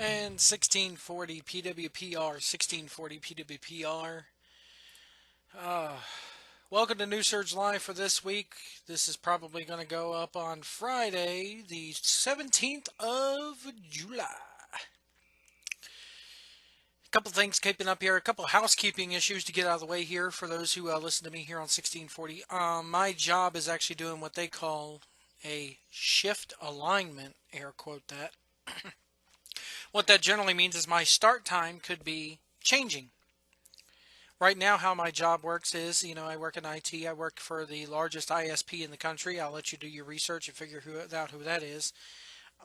And 1640 PWPR, 1640 PWPR. Welcome to New Surge Live for this week. This is probably going to go up on Friday, the 17th of July. A couple things keeping up here, a couple housekeeping issues to get out of the way here for those who listen to me here on 1640. My job is actually doing what they call a shift alignment, air quote that. What that generally means is my start time could be changing. Right now, how my job works is, I work in IT. I work for the largest ISP in the country. I'll let you do your research and figure out who that is.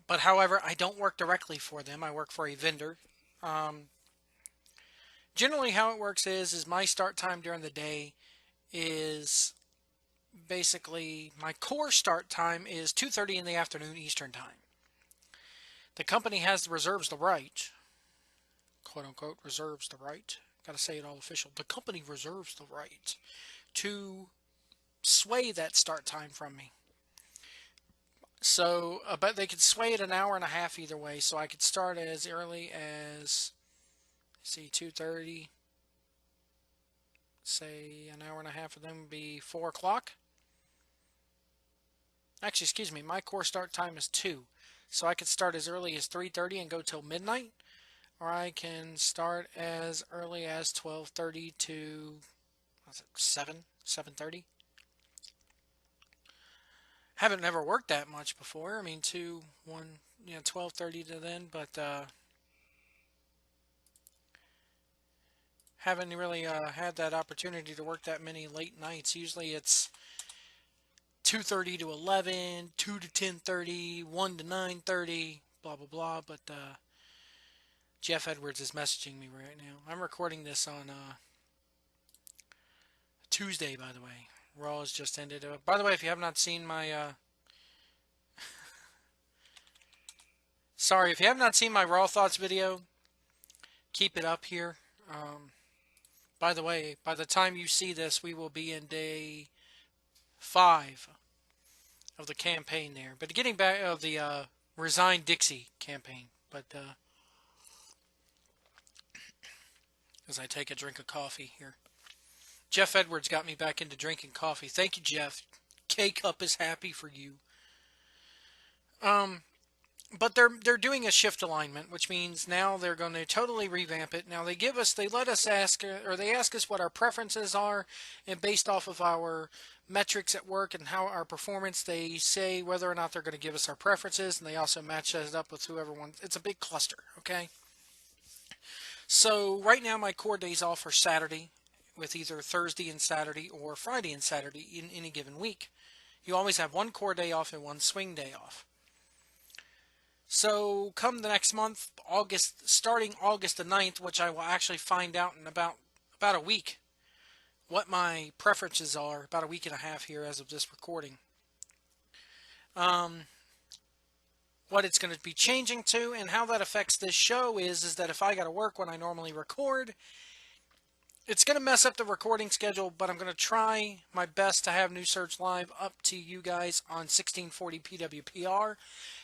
But however, I don't work directly for them. I work for a vendor. Generally, how it works is my start time during the day is basically my core start time is 2:30 in the afternoon Eastern time. The company reserves the right, quote unquote, reserves the right. Got to say it all official. The company reserves the right to sway that start time from me. So, but they could sway it an hour and a half either way. So I could start as early as, 2:30. Say an hour and a half of them would be 4 o'clock. Actually, excuse me, my core start time is 2. So I could start as early as 3:30 and go till midnight. Or I can start as early as 12:30 to 7:30. Haven't never worked that much before. 12:30 to then, but haven't really had that opportunity to work that many late nights. Usually it's 2:30 to 11, 2 to 10:30, 1 to 9:30, blah blah blah. But Jeff Edwards is messaging me right now. I'm recording this on Tuesday, by the way. ROH has just ended. By the way, if you have not seen my... Sorry, if you have not seen my Raw Thoughts video, keep it up here. By the way, by the time you see this, we will be in day 5 of the campaign there. But getting back of the Resign Dixie campaign. But... as I take a drink of coffee here. Jeff Edwards got me back into drinking coffee. Thank you, Jeff. K-Cup is happy for you. But they're doing a shift alignment, which means now they're going to totally revamp it. Now they ask us what our preferences are, and based off of our metrics at work and how our performance, they say whether or not they're going to give us our preferences, and they also match that up with whoever wants. It's a big cluster, okay? So right now my core days off are Saturday, with either Thursday and Saturday or Friday and Saturday in any given week. You always have one core day off and one swing day off. So come the next month, starting August the 9th, which I will actually find out in about a week, what my preferences are, about a week and a half here as of this recording. What it's going to be changing to and how that affects this show is that if I got to work when I normally record, it's going to mess up the recording schedule, but I'm going to try my best to have New Surge Live up to you guys on 1640 PWPR,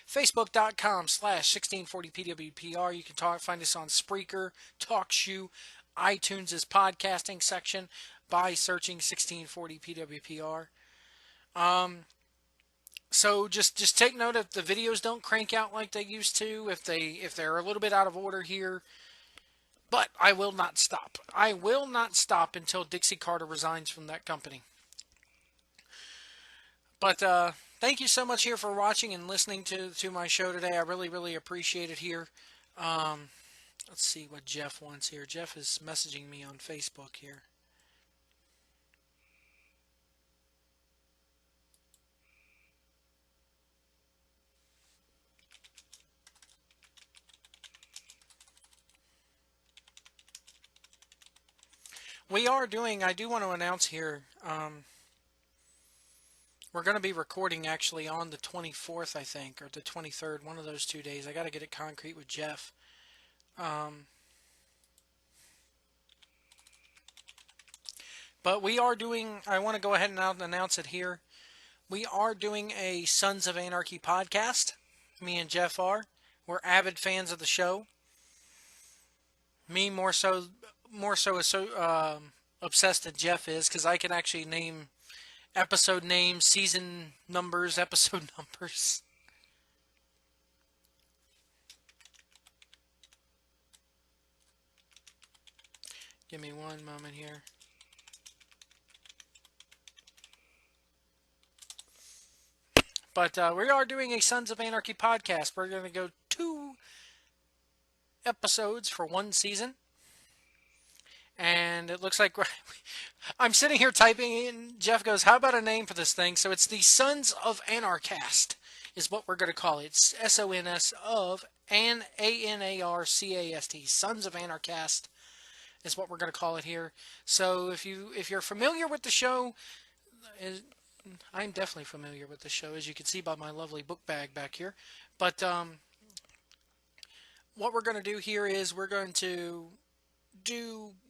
Facebook.com/1640 PWPR. You can find us on Spreaker, TalkShoe, iTunes' podcasting section by searching 1640 PWPR. So just take note if the videos don't crank out like they used to, if they're a little bit out of order here. But I will not stop. I will not stop until Dixie Carter resigns from that company. But thank you so much here for watching and listening to my show today. I really, really appreciate it here. Let's see what Jeff wants here. Jeff is messaging me on Facebook here. I do want to announce here, we're going to be recording actually on the 24th, I think, or the 23rd, one of those 2 days. I got to get it concrete with Jeff. But we are doing, I want to go ahead and announce it here. We are doing a Sons of Anarchy podcast. Me and Jeff are. We're avid fans of the show. Me more so obsessed than Jeff is because I can actually name episode names, season numbers, episode numbers. Give me one moment here. But we are doing a Sons of Anarchy podcast. We're going to go 2 episodes for one season. And it looks like I'm sitting here typing, and Jeff goes, "How about a name for this thing?" So it's the Sons of Anarchast, is what we're going to call it. It's SONS of ANARCAST. Sons of Anarchast is what we're going to call it here. So if you're familiar with the show, I'm definitely familiar with the show, as you can see by my lovely book bag back here. But what we're going to do here is we're going to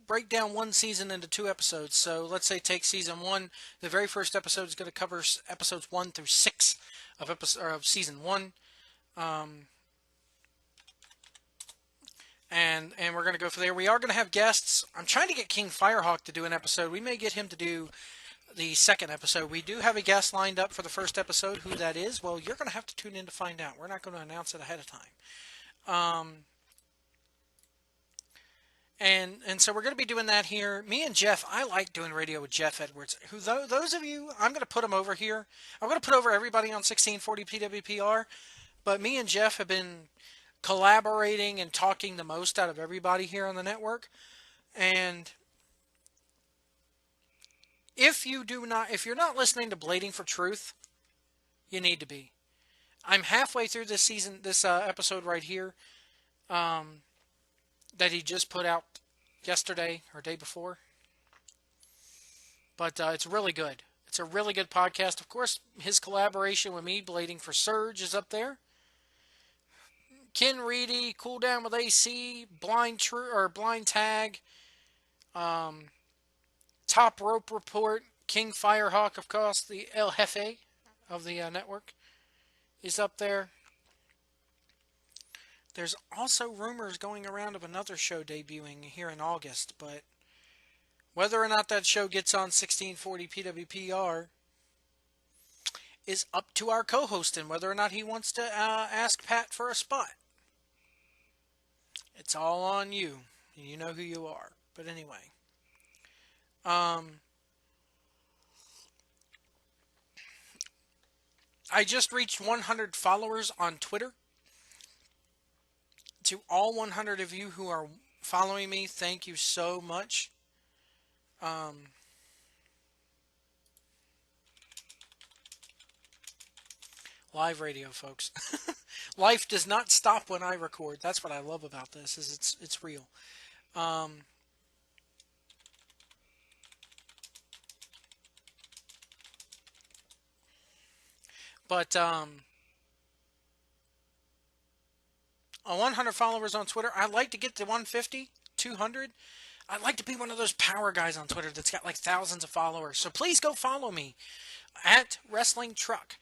break down one season into 2 episodes. So let's say take season one. The very first episode is going to cover episodes 1 through 6 of season one, and we're going to go from there. We are going to have guests. I'm trying to get King Firehawk to do an episode. We may get him to do the second episode. We do have a guest lined up for the first episode. Who that is, well, you're going to have to tune in to find out. We're not going to announce it ahead of time. And so we're going to be doing that here. Me and Jeff, I like doing radio with Jeff Edwards. Who those of you, I'm going to put him over here. I'm going to put over everybody on 1640 PWPR. But me and Jeff have been collaborating and talking the most out of everybody here on the network. And if you're not listening to Blading for Truth, you need to be. I'm halfway through this season, this episode right here. That he just put out yesterday or day before. But it's really good. It's a really good podcast. Of course, his collaboration with me, Blading for Surge, is up there. Ken Reedy, Cool Down with AC, Blind Tag, Top Rope Report, King Firehawk, of course, the El Jefe of the network, is up there. There's also rumors going around of another show debuting here in August, but whether or not that show gets on 1640 PWPR is up to our co-host and whether or not he wants to ask Pat for a spot. It's all on you. You know who you are. But anyway. I just reached 100 followers on Twitter. To all 100 of you who are following me, thank you so much. Live radio, folks. Life does not stop when I record. That's what I love about this. Is it's real. But on 100 followers on Twitter. I'd like to get to 150, 200. I'd like to be one of those power guys on Twitter that's got like thousands of followers. So please go follow me at Wrestling Truck.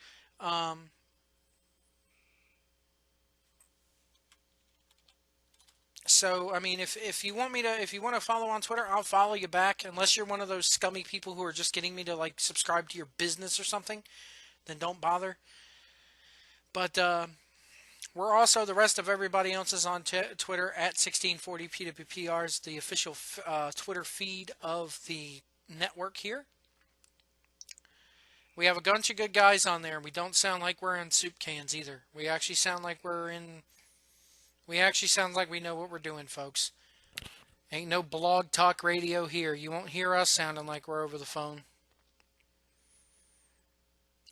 So I mean, if you want to follow on Twitter, I'll follow you back. Unless you're one of those scummy people who are just getting me to like subscribe to your business or something, then don't bother. But we're also, the rest of everybody else is on Twitter at 1640 PWPR is the official Twitter feed of the network here. We have a bunch of good guys on there. We don't sound like we're in soup cans either. We actually sound like we know what we're doing, folks. Ain't no blog talk radio here. You won't hear us sounding like we're over the phone.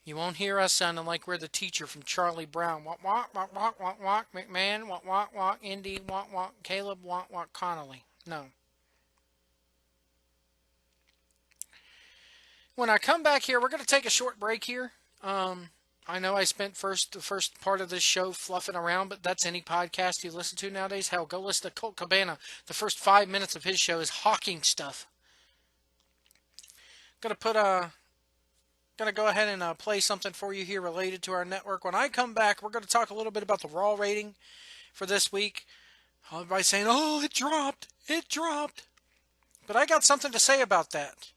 You won't hear us sounding like we're the teacher from Charlie Brown. Walk, walk, walk, walk, walk, walk, McMahon, walk, walk, walk, Indy, walk, walk, Caleb, walk, walk, Connolly. No. When I come back here, we're going to take a short break here. I know I spent the first part of this show fluffing around, but that's any podcast you listen to nowadays. Hell, go listen to Colt Cabana. The first 5 minutes of his show is hawking stuff. Gonna go ahead and play something for you here related to our network. When I come back, we're going to talk a little bit about the Raw rating for this week. Everybody's saying, oh, it dropped. It dropped. But I got something to say about that.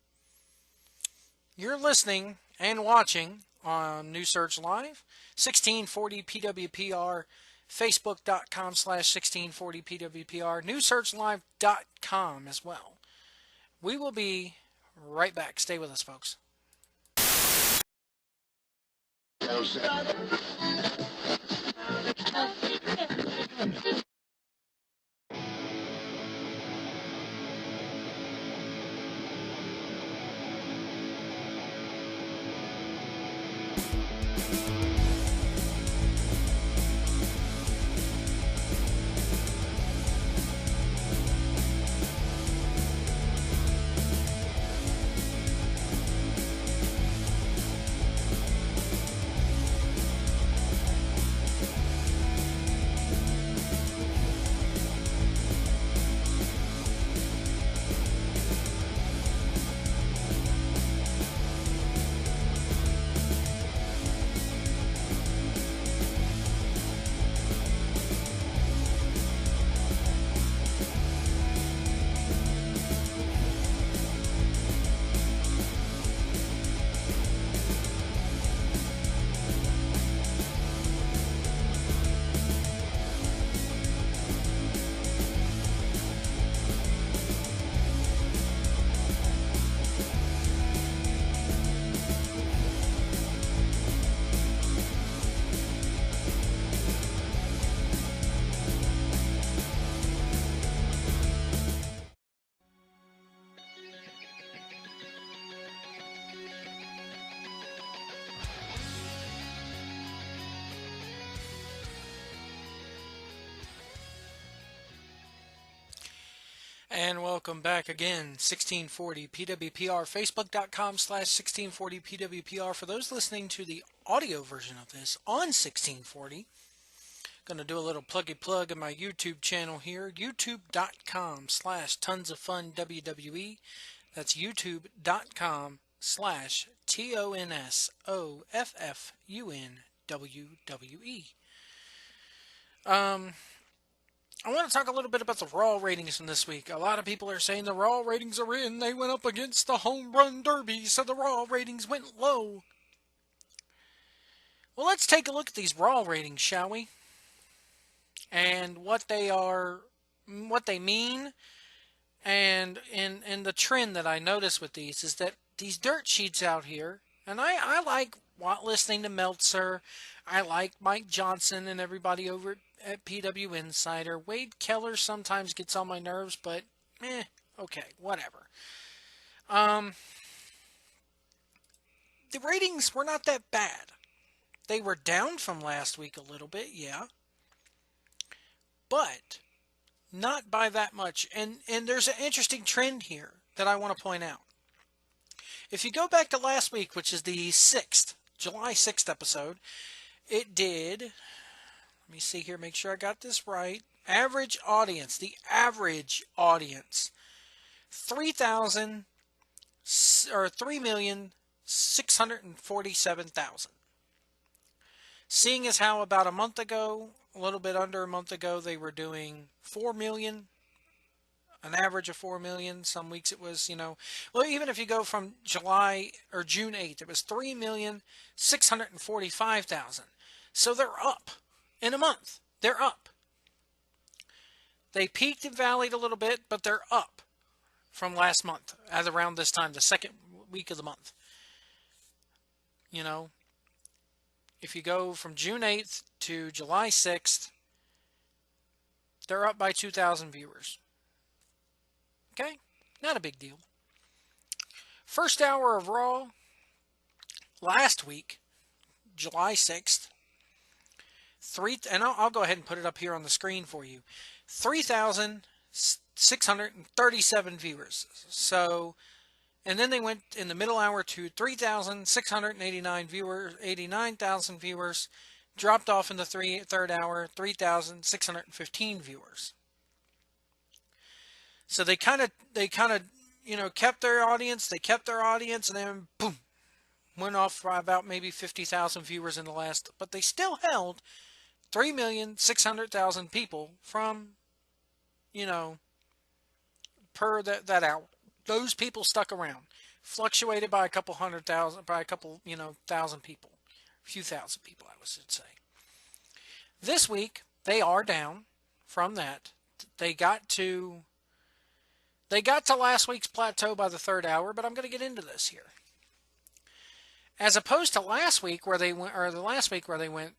You're listening and watching on New Search Live, 1640 PWPR, Facebook.com/1640 PWPR, NewSearchLive.com as well. We will be right back. Stay with us, folks. And welcome back again, 1640 PWPR, Facebook.com/1640 PWPR. For those listening to the audio version of this on 1640, going to do a little pluggy plug in my YouTube channel here, youtube.com/tons of fun WWE. That's youtube.com/TONSOFFUNWWE. I want to talk a little bit about the Raw ratings from this week. A lot of people are saying the Raw ratings are in. They went up against the Home Run Derby, so the Raw ratings went low. Well, let's take a look at these Raw ratings, shall we? And what they are, what they mean, and the trend that I notice with these is that these dirt sheets out here, and I like listening to Meltzer. I like Mike Johnson and everybody over at PW Insider. Wade Keller sometimes gets on my nerves, but okay, whatever. The ratings were not that bad. They were down from last week a little bit, yeah. But not by that much. And there's an interesting trend here that I want to point out. If you go back to last week, which is the 6th, July 6th episode, it did, let me see here, make sure I got this right. Average audience, the average audience, 3,647,000. Seeing as how about a month ago, a little bit under a month ago, they were doing 4 million, an average of 4 million. Some weeks it was, well, even if you go from July or June 8th, it was 3,645,000. So they're up in a month. They're up. They peaked and valleyed a little bit, but they're up from last month at around this time, the second week of the month. If you go from June 8th to July 6th, they're up by 2,000 viewers. Okay? Not a big deal. First hour of Raw last week, July 6th, and I'll go ahead and put it up here on the screen for you. 3,637 viewers. So, and then they went in the middle hour to 3,689 viewers, 89,000 viewers. Dropped off in the third hour, 3,615 viewers. So they kind of kept their audience. They kept their audience, and then boom, went off by about maybe 50,000 viewers in the last. But they still held 3,600,000 people from you know, per that hour. Those people stuck around, fluctuated by a couple hundred thousand, by a couple, thousand people, a few thousand people, I should say. This week they are down from that. They got to they got to last week's plateau by the third hour, but I'm going to get into this here. As opposed to last week where they went, or the last week where they went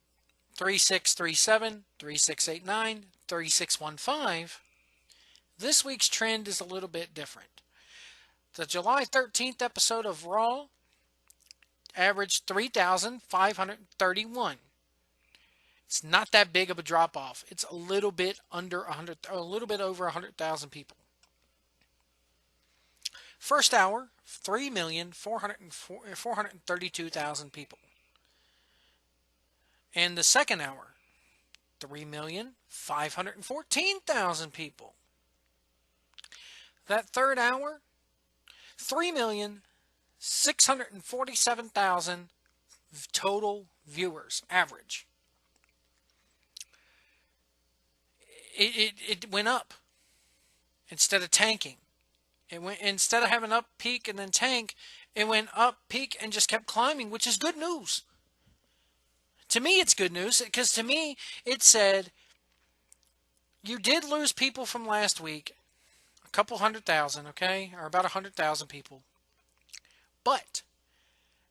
3637, 3689, 3615. This week's trend is a little bit different. The July 13th episode of Raw averaged 3,531. It's not that big of a drop off. It's a little bit under 100, a little bit over 100,000 people. First hour, 3,432,000 people. And the second hour, 3,514,000 people. That third hour, 3,647,000 total viewers, average. It went up instead of tanking. It went, instead of having up peak and then tank, it went up peak and just kept climbing, which is good news. To me, it's good news because to me, it said you did lose people from last week, a couple 100,000, okay, or about 100,000 people. But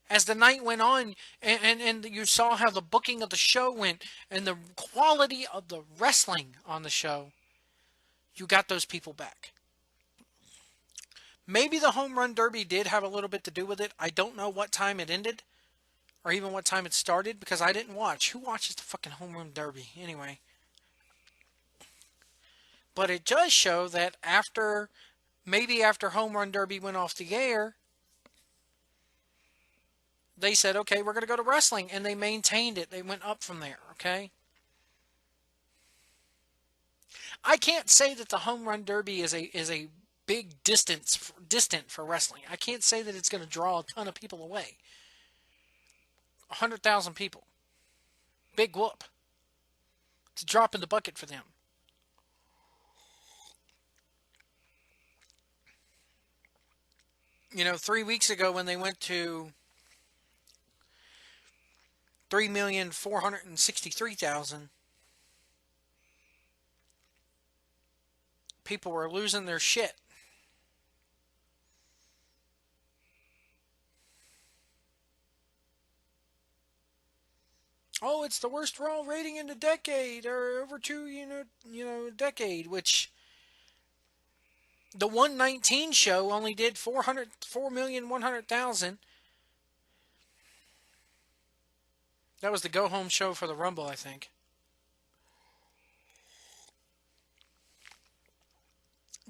as the night went on, and you saw how the booking of the show went and the quality of the wrestling on the show, you got those people back. Maybe the Home Run Derby did have a little bit to do with it. I don't know what time it ended or even what time it started because I didn't watch. Who watches the fucking Home Run Derby anyway? But it does show that maybe after Home Run Derby went off the air, they said, okay, we're going to go to wrestling, and they maintained it. They went up from there, okay? I can't say that the Home Run Derby is a big distant for wrestling. I can't say that it's going to draw a ton of people away. 100,000 people. Big whoop. It's a drop in the bucket for them. You know, 3 weeks ago when they went to 3,463,000, people were losing their shit. Oh, it's the worst Raw rating in a decade, or over decade, which the 119 show only did 4,100,000. That was the go-home show for the Rumble, I think.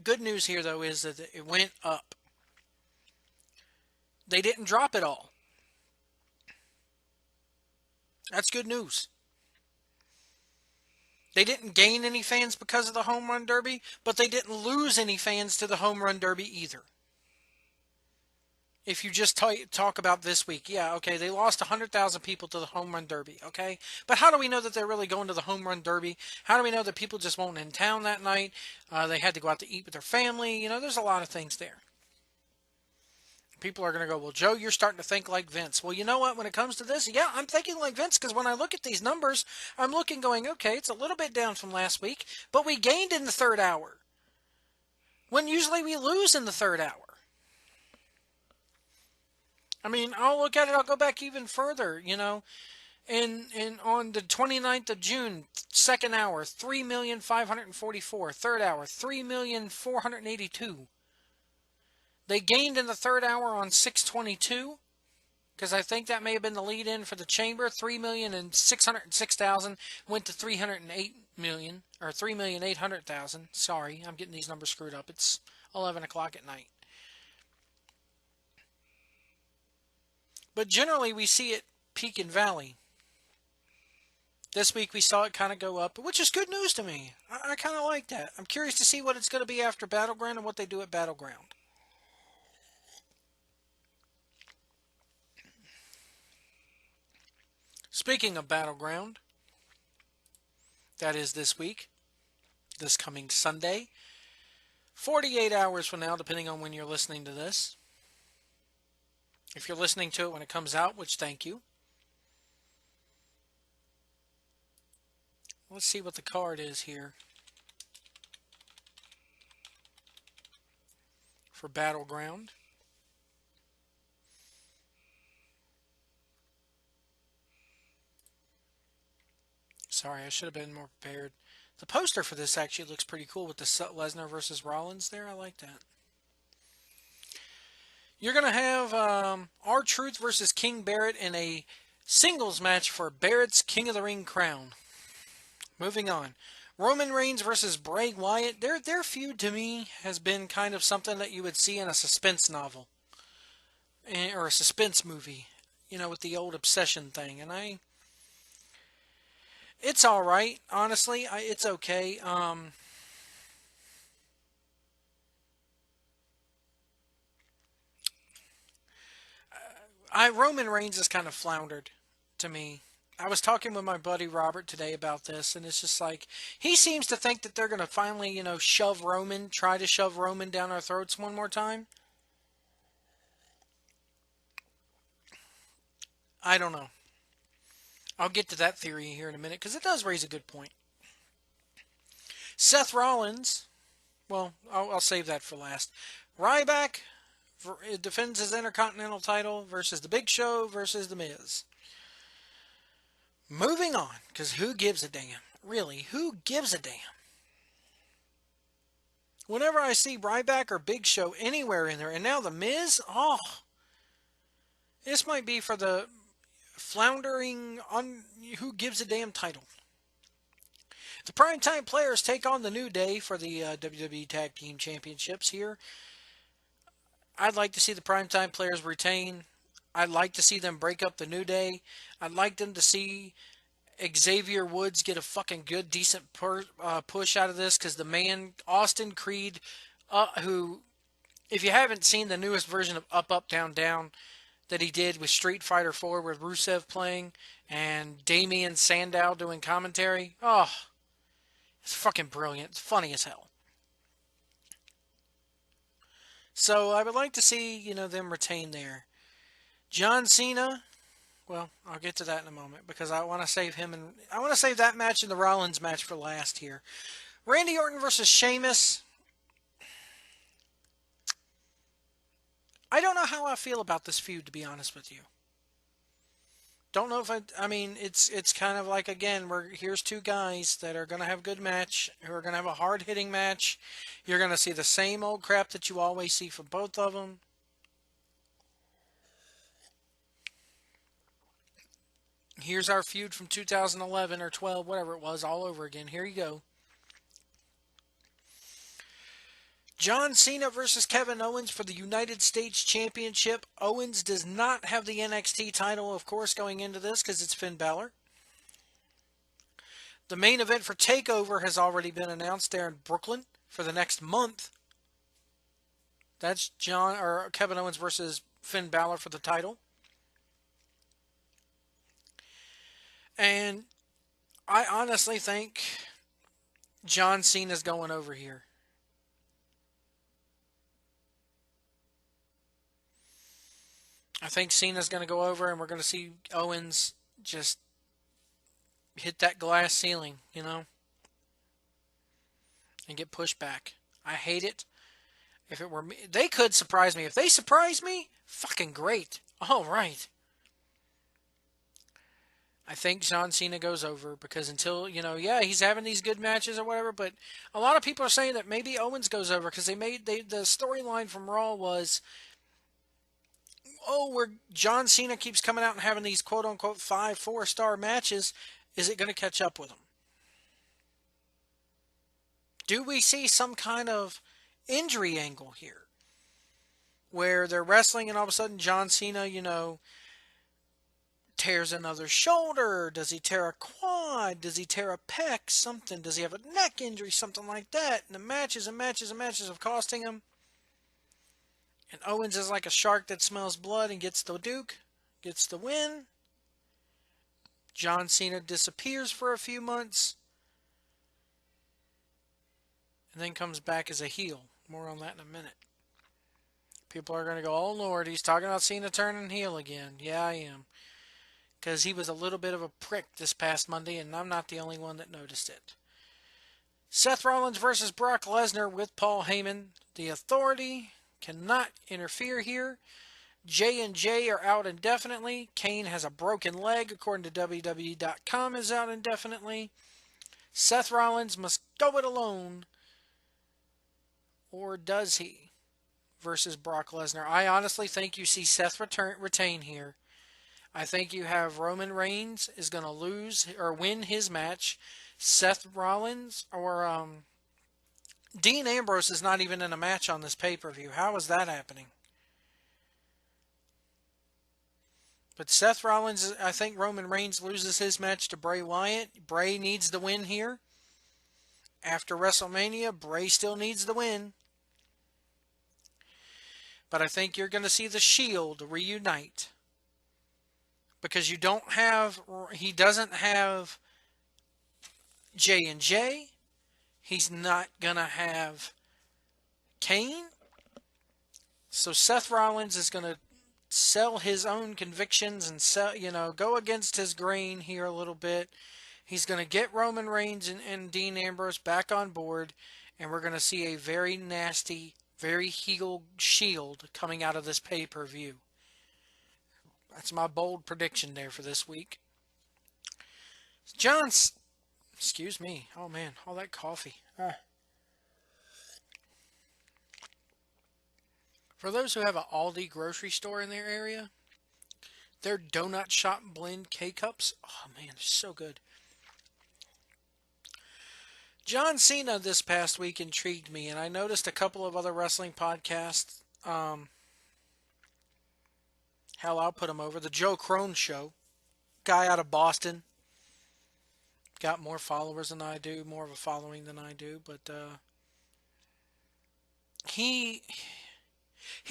Good news here, though, is that it went up. They didn't drop it all. That's good news. They didn't gain any fans because of the Home Run Derby, but they didn't lose any fans to the Home Run Derby either. If you just talk about this week, yeah, okay, they lost 100,000 people to the Home Run Derby, okay? But how do we know that they're really going to the Home Run Derby? How do we know that people just weren't in town that night? They had to go out to eat with their family. You know, there's a lot of things there. People are going to go, well, Joe, you're starting to think like Vince. Well, you know what? When it comes to this, yeah, I'm thinking like Vince because when I look at these numbers, I'm looking going, okay, it's a little bit down from last week, but we gained in the third hour. When usually we lose in the third hour. I mean, I'll look at it, I'll go back even further, you know. And on the 29th of June, second hour, 3,544. Third hour, 3,482. They gained in the third hour on 622, because I think that may have been the lead-in for the Chamber. 3,606,000 went to 308 million, or 3,800,000. Sorry, I'm getting these numbers screwed up. It's 11 o'clock at night. But generally, we see it peak and valley. This week, we saw it kind of go up, which is good news to me. I kind of like that. I'm curious to see what it's going to be after Battleground and what they do at Battleground. Speaking of Battleground, that is this week, this coming Sunday, 48 hours from now, depending on when you're listening to this. If you're listening to it when it comes out, which thank you. Let's see what the card is here for Battleground. Sorry, I should have been more prepared. The poster for this actually looks pretty cool with the Lesnar versus Rollins there. I like that. You're going to have R-Truth versus King Barrett in a singles match for Barrett's King of the Ring crown. Moving on. Roman Reigns versus Bray Wyatt. Their feud to me has been kind of something that you would see in a suspense novel. Or a suspense movie. You know, with the old obsession thing. And it's alright, honestly. It's okay. Roman Reigns has kind of floundered to me. I was talking with my buddy Robert today about this, and it's just like he seems to think that they're going to finally, try to shove Roman down our throats one more time. I don't know. I'll get to that theory here in a minute because it does raise a good point. Seth Rollins, well, I'll save that for last. Ryback defends his Intercontinental title versus The Big Show versus The Miz. Moving on, because who gives a damn? Really, who gives a damn? Whenever I see Ryback or Big Show anywhere in there, and now The Miz, this might be for the floundering who gives a damn title. The Primetime Players take on the New Day for the WWE Tag Team Championships here. I'd like to see the Primetime Players retain. I'd like to see them break up the New Day. I'd like them to see Xavier Woods get a fucking good, decent push out of this because the man, Austin Creed, who, if you haven't seen the newest version of Up, Up, Down, Down that he did with Street Fighter 4 with Rusev playing and Damian Sandow doing commentary, it's fucking brilliant. It's funny as hell. So I would like to see, them retain there. John Cena, well, I'll get to that in a moment because I want to save him and I want to save that match and the Rollins match for last here. Randy Orton versus Sheamus. I don't know how I feel about this feud, to be honest with you. Don't know if it's kind of like, again, here's two guys that are going to have a good match, who are going to have a hard-hitting match. You're going to see the same old crap that you always see from both of them. Here's our feud from 2011 or 12, whatever it was, all over again. Here you go. John Cena versus Kevin Owens for the United States Championship. Owens does not have the NXT title, of course, going into this because it's Finn Balor. The main event for TakeOver has already been announced there in Brooklyn for the next month. That's Kevin Owens versus Finn Balor for the title. And I honestly think John Cena's going over here. I think Cena's going to go over and we're going to see Owens just hit that glass ceiling, and get pushed back. I hate it. If it were me, they could surprise me. If they surprise me, fucking great. All right. I think John Cena goes over because until, he's having these good matches or whatever, but a lot of people are saying that maybe Owens goes over because the storyline from Raw was, where John Cena keeps coming out and having these quote-unquote 4-star matches, is it going to catch up with him? Do we see some kind of injury angle here? Where they're wrestling and all of a sudden John Cena, tears another shoulder? Does he tear a quad? Does he tear a pec? Something. Does he have a neck injury? Something like that. And the matches and matches and matches of costing him. And Owens is like a shark that smells blood and gets the Duke, gets the win. John Cena disappears for a few months and then comes back as a heel More on that in a minute. People are going to go, oh Lord, he's talking about Cena turning heel again. Yeah, I am. Because he was a little bit of a prick this past Monday, and I'm not the only one that noticed it. Seth Rollins versus Brock Lesnar with Paul Heyman. The Authority cannot interfere here. J&J are out indefinitely. Kane has a broken leg, according to WWE.com, is out indefinitely. Seth Rollins must go it alone. Or does he? Versus Brock Lesnar. I honestly think you see Seth retain here. I think you have Roman Reigns is going to lose or win his match. Seth Rollins or Dean Ambrose is not even in a match on this pay-per-view. How is that happening? But Seth Rollins, I think Roman Reigns loses his match to Bray Wyatt. Bray needs the win here. After WrestleMania, Bray still needs the win. But I think you're going to see the Shield reunite. Because he doesn't have J&J. He's not going to have Kane. So Seth Rollins is going to sell his own convictions and go against his grain here a little bit. He's going to get Roman Reigns and Dean Ambrose back on board, and we're going to see a very nasty, very heel Shield coming out of this pay-per-view. That's my bold prediction there for this week. Excuse me. Oh man, all that coffee. For those who have an Aldi grocery store in their area, their Donut Shop Blend K-Cups, oh man, they're so good. John Cena this past week intrigued me, and I noticed a couple of other wrestling podcasts. Hell, I'll put him over. The Joe Crone Show. Guy out of Boston. Got more followers than I do, more of a following than I do, but he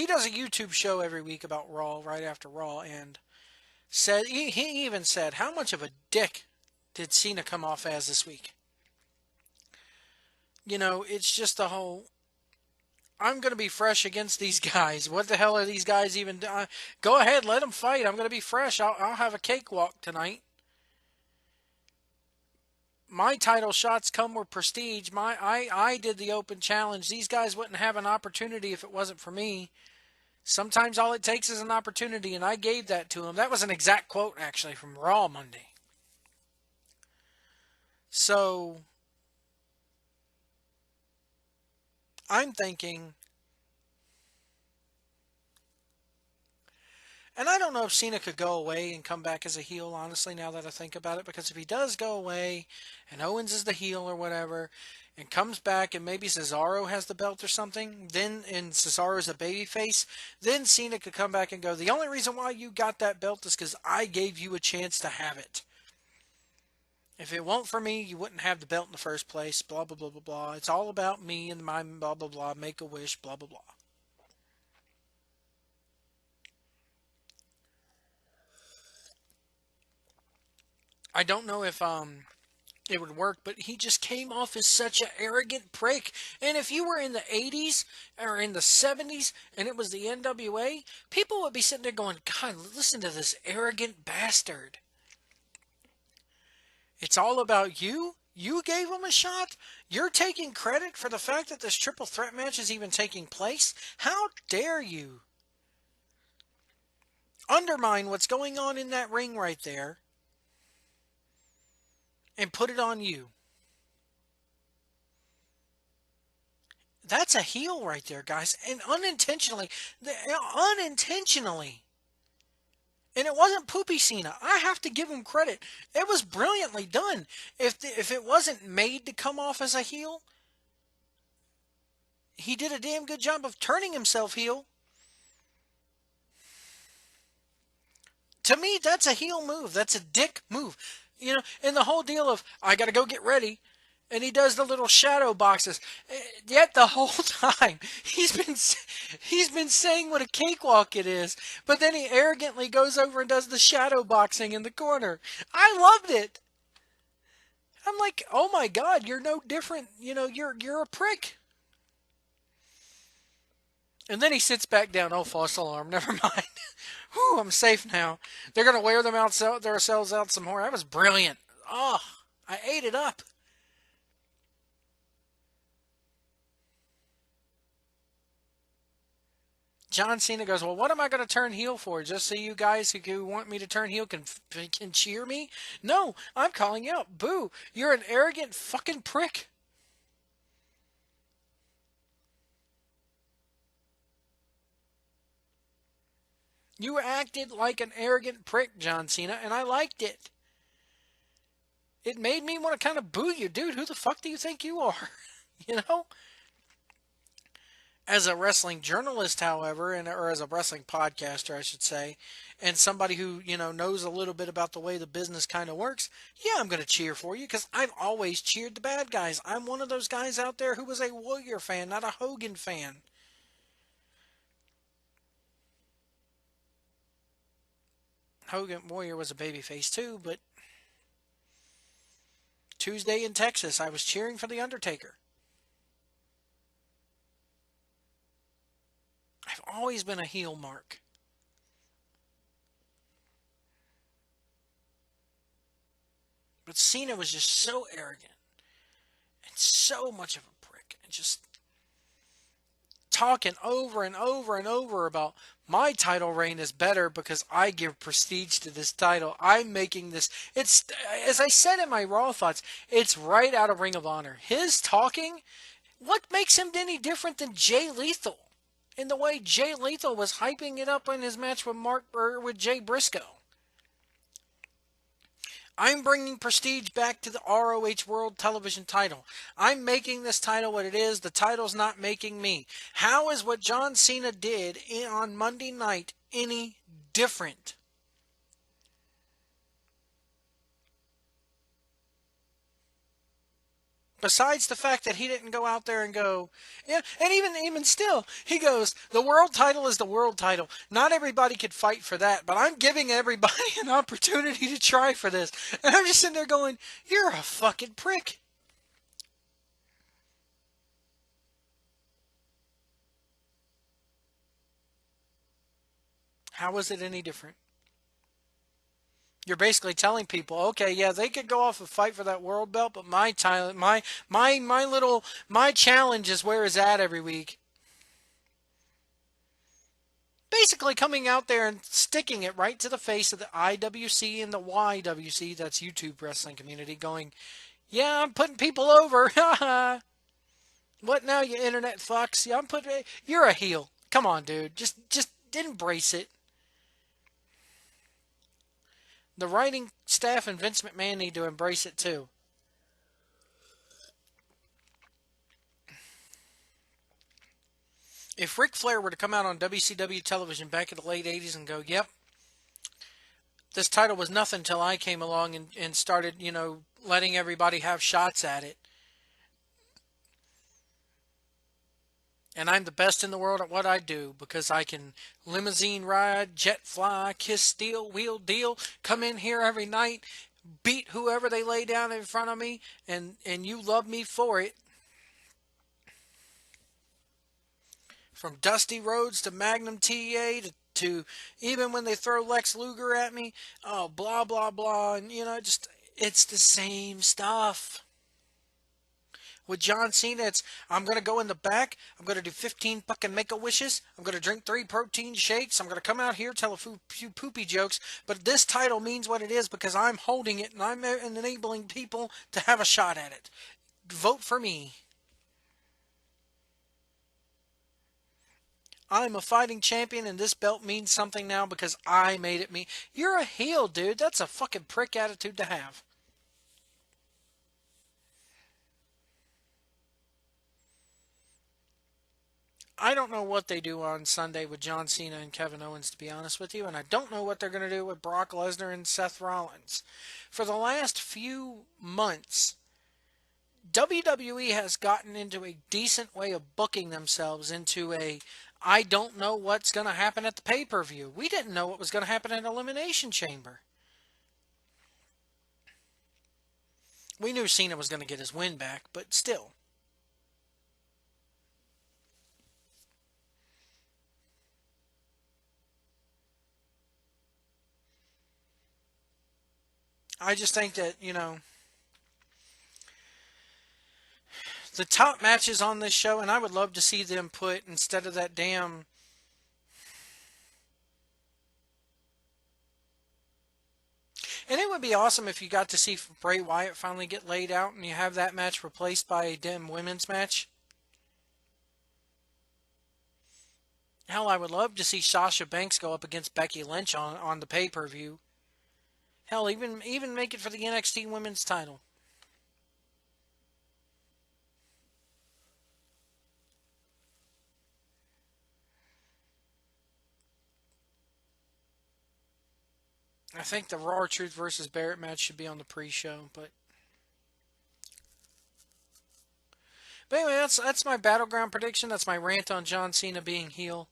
does a YouTube show every week about Raw, right after Raw, and he even said, how much of a dick did Cena come off as this week? It's just the whole, I'm going to be fresh against these guys. What the hell are these guys even doing? Go ahead, let them fight. I'm going to be fresh. I'll have a cakewalk tonight. My title shots come with prestige. I did the open challenge. These guys wouldn't have an opportunity if it wasn't for me. Sometimes all it takes is an opportunity, and I gave that to him. That was an exact quote, actually, from Raw Monday. So, I'm thinking, and I don't know if Cena could go away and come back as a heel, honestly, now that I think about it, because if he does go away, and Owens is the heel or whatever, and comes back and maybe Cesaro has the belt or something, and Cesaro's a babyface, then Cena could come back and go, the only reason why you got that belt is because I gave you a chance to have it. If it weren't for me, you wouldn't have the belt in the first place, blah, blah, blah, blah, blah. It's all about me and my blah, blah, blah, make a wish, blah, blah, blah. I don't know if it would work, but he just came off as such an arrogant prick. And if you were in the 80s or in the 70s and it was the NWA, people would be sitting there going, God, listen to this arrogant bastard. It's all about you? You gave him a shot? You're taking credit for the fact that this triple threat match is even taking place? How dare you? Undermine what's going on in that ring right there and put it on you. That's a heel right there, guys. And unintentionally. And it wasn't poopy Cena. I have to give him credit. It was brilliantly done. If it wasn't made to come off as a heel, he did a damn good job of turning himself heel. To me, that's a heel move. That's a dick move. And the whole deal of, I got to go get ready. And he does the little shadow boxes. Yet the whole time he's been saying what a cakewalk it is, but then he arrogantly goes over and does the shadow boxing in the corner. I loved it. I'm like, oh my God, you're no different. You're a prick. And then he sits back down. Oh, false alarm. Never mind. Whew, I'm safe now. They're going to wear them out, themselves out some more. That was brilliant. Oh, I ate it up. John Cena goes, well, what am I going to turn heel for? Just so you guys who want me to turn heel can cheer me? No, I'm calling you out. Boo, you're an arrogant fucking prick. You acted like an arrogant prick, John Cena, and I liked it. It made me want to kind of boo you, dude. Who the fuck do you think you are? You know? As a wrestling journalist, however, or as a wrestling podcaster, I should say, and somebody who, knows a little bit about the way the business kind of works, yeah, I'm going to cheer for you because I've always cheered the bad guys. I'm one of those guys out there who was a Warrior fan, not a Hogan fan. Hogan Warrior was a babyface too, but Tuesday in Texas, I was cheering for The Undertaker. I've always been a heel mark. But Cena was just so arrogant and so much of a prick and just talking over and over and over about my title reign is better because I give prestige to this title. I'm making this. It's, as I said in my Raw thoughts, it's right out of Ring of Honor. His talking, what makes him any different than Jay Lethal? In the way Jay Lethal was hyping it up in his match with Jay Briscoe. I'm bringing prestige back to the ROH World Television title. I'm making this title what it is. The title's not making me. How is what John Cena did on Monday night any different? Besides the fact that he didn't go out there and go, yeah, and even still, he goes, the world title is the world title. Not everybody could fight for that, but I'm giving everybody an opportunity to try for this. And I'm just sitting there going, you're a fucking prick. How is it any different? You're basically telling people, okay, yeah, they could go off and fight for that world belt, but my talent, my challenge is where it's at every week. Basically coming out there and sticking it right to the face of the IWC and the YWC, that's YouTube wrestling community, going, yeah, I'm putting people over. What now, you internet fucks? Yeah, you're a heel. Come on, dude. Just embrace it. The writing staff and Vince McMahon need to embrace it too. If Ric Flair were to come out on WCW television back in the late 80s and go, yep, this title was nothing until I came along and started, letting everybody have shots at it. And I'm the best in the world at what I do because I can limousine ride, jet fly, kiss steel, wheel deal, come in here every night, beat whoever they lay down in front of me, and you love me for it. From Dusty Rhodes to Magnum TA to even when they throw Lex Luger at me, oh, blah, blah, blah. And, just, it's the same stuff. With John Cena, I'm going to go in the back. I'm going to do 15 fucking make-a-wishes. I'm going to drink 3 protein shakes. I'm going to come out here, tell a few poopy jokes. But this title means what it is because I'm holding it and I'm enabling people to have a shot at it. Vote for me. I'm a fighting champion and this belt means something now because I made it me. You're a heel, dude. That's a fucking prick attitude to have. I don't know what they do on Sunday with John Cena and Kevin Owens, to be honest with you, and I don't know what they're going to do with Brock Lesnar and Seth Rollins. For the last few months, WWE has gotten into a decent way of booking themselves into I don't know what's going to happen at the pay-per-view. We didn't know what was going to happen at Elimination Chamber. We knew Cena was going to get his win back, but still. I just think that, the top matches on this show, and I would love to see them put, instead of that damn. And it would be awesome if you got to see Bray Wyatt finally get laid out and you have that match replaced by a damn women's match. Hell, I would love to see Sasha Banks go up against Becky Lynch on the pay-per-view. Hell, even make it for the NXT women's title. I think the Raw Truth versus Barrett match should be on the pre-show, but anyway, that's my Battleground prediction. That's my rant on John Cena being heel.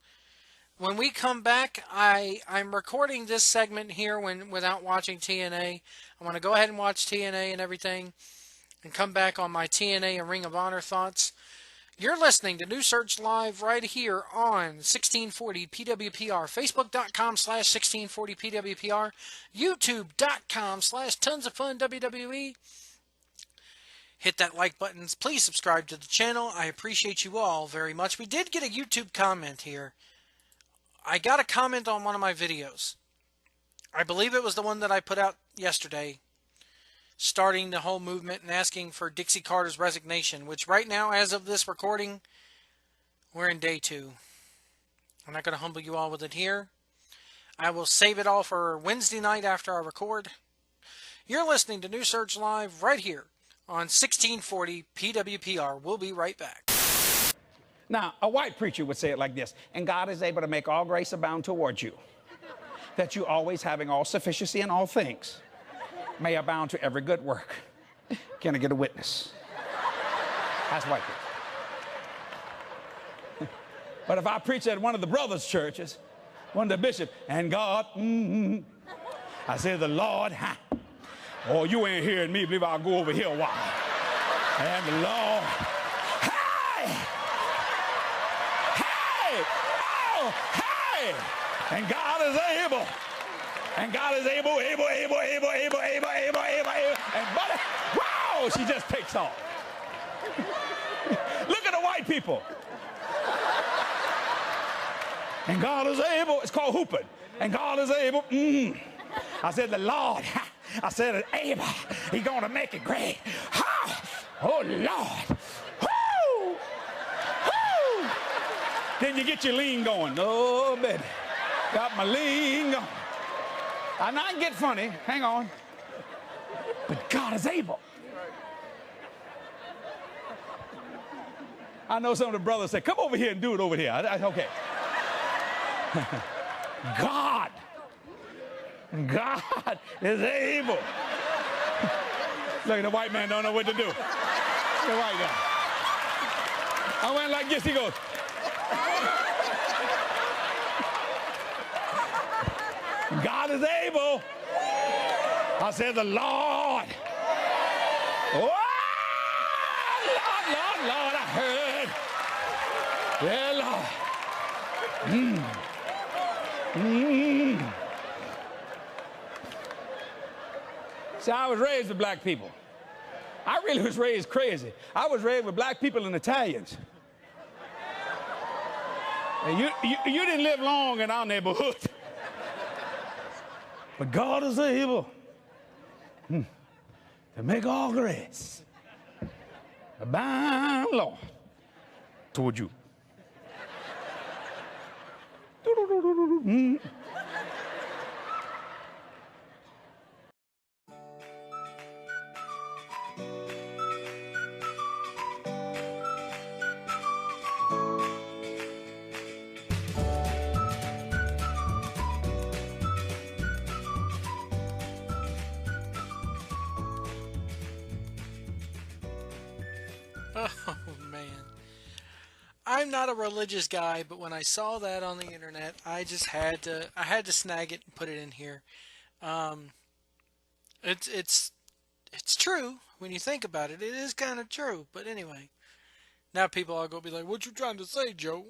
When we come back, I'm recording this segment here without watching TNA. I want to go ahead and watch TNA and everything, and come back on my TNA and Ring of Honor thoughts. You're listening to New Search Live right here on 1640 PWPR, Facebook.com/1640 PWPR, YouTube.com/Tons of Fun WWE. Hit that like button. Please subscribe to the channel. I appreciate you all very much. We did get a YouTube comment here. I got a comment on one of my videos. I believe it was the one that I put out yesterday, starting the whole movement and asking for Dixie Carter's resignation, which right now, as of this recording, we're in day 2. I'm not going to humble you all with it here. I will save it all for Wednesday night after I record. You're listening to New Search Live right here on 1640 PWPR. We'll be right back. Now, a white preacher would say it like this: and God is able to make all grace abound towards you, that you always having all sufficiency in all things may abound to every good work. Can I get a witness? That's white people. But if I preach at one of the brothers' churches, one of the bishops, and God, I say, the Lord, oh, you ain't hearing me, believe I'll go over here a while. And the Lord, and God is able. And God is able. And buddy, wow, she just takes off. Look at the white people. And God is able. It's called hooping. And God is able. I said, the Lord, I said, is able. He's going to make it great. Oh, Lord. Woo! Woo! Then you get your lean going. Oh, baby. Got my lean going. I'm not get funny. Hang on. But God is able. I know some of the brothers say, come over here and do it over here. Okay. God is able. Look at the white man don't know what to do. The white guy. I went like this, he goes. God is able. I said, the Lord. Oh, Lord, I heard. Yeah, Lord. See, I was raised with black people. I really was raised crazy. I was raised with black people and Italians. And you didn't live long in our neighborhood. But God is able to make all grace abound, Lord, toward you. Oh, man. I'm not a religious guy, but when I saw that on the internet, I just had to snag it and put it in here. It's true when you think about it. It is kind of true. But anyway, now people are going to be like, what you trying to say, Joe?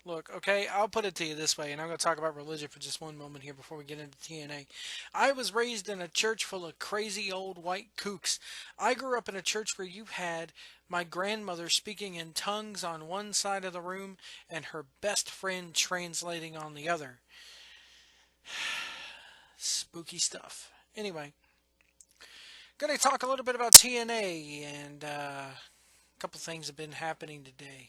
Look, okay, I'll put it to you this way, and I'm going to talk about religion for just one moment here before we get into TNA. I was raised in a church full of crazy old white kooks. I grew up in a church where you had my grandmother speaking in tongues on one side of the room and her best friend translating on the other. Spooky stuff. Anyway, going to talk a little bit about TNA, and a couple things have been happening today.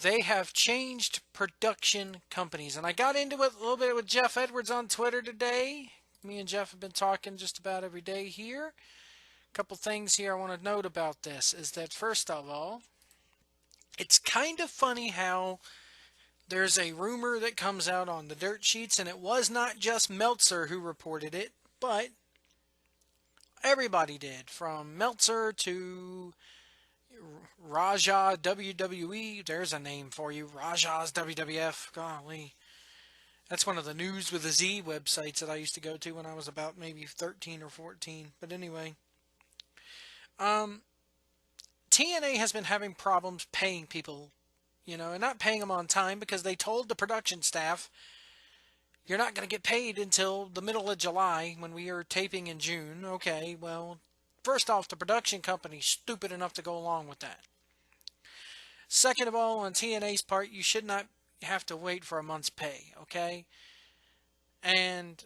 They have changed production companies. And I got into it a little bit with Jeff Edwards on Twitter today. Me and Jeff have been talking just about every day here. A couple things here I want to note about this is that, first of all, it's kind of funny how there's a rumor that comes out on the dirt sheets, and it was not just Meltzer who reported it, but everybody did, from Meltzer to Raja WWE. There's a name for you. Raja's WWF. Golly. That's one of the News with a Z websites that I used to go to when I was about maybe 13 or 14. But anyway. TNA has been having problems paying people, and not paying them on time because they told the production staff, you're not going to get paid until the middle of July when we are taping in June. Okay, well, first off, the production company's stupid enough to go along with that. Second of all, on TNA's part, you should not have to wait for a month's pay, okay? And,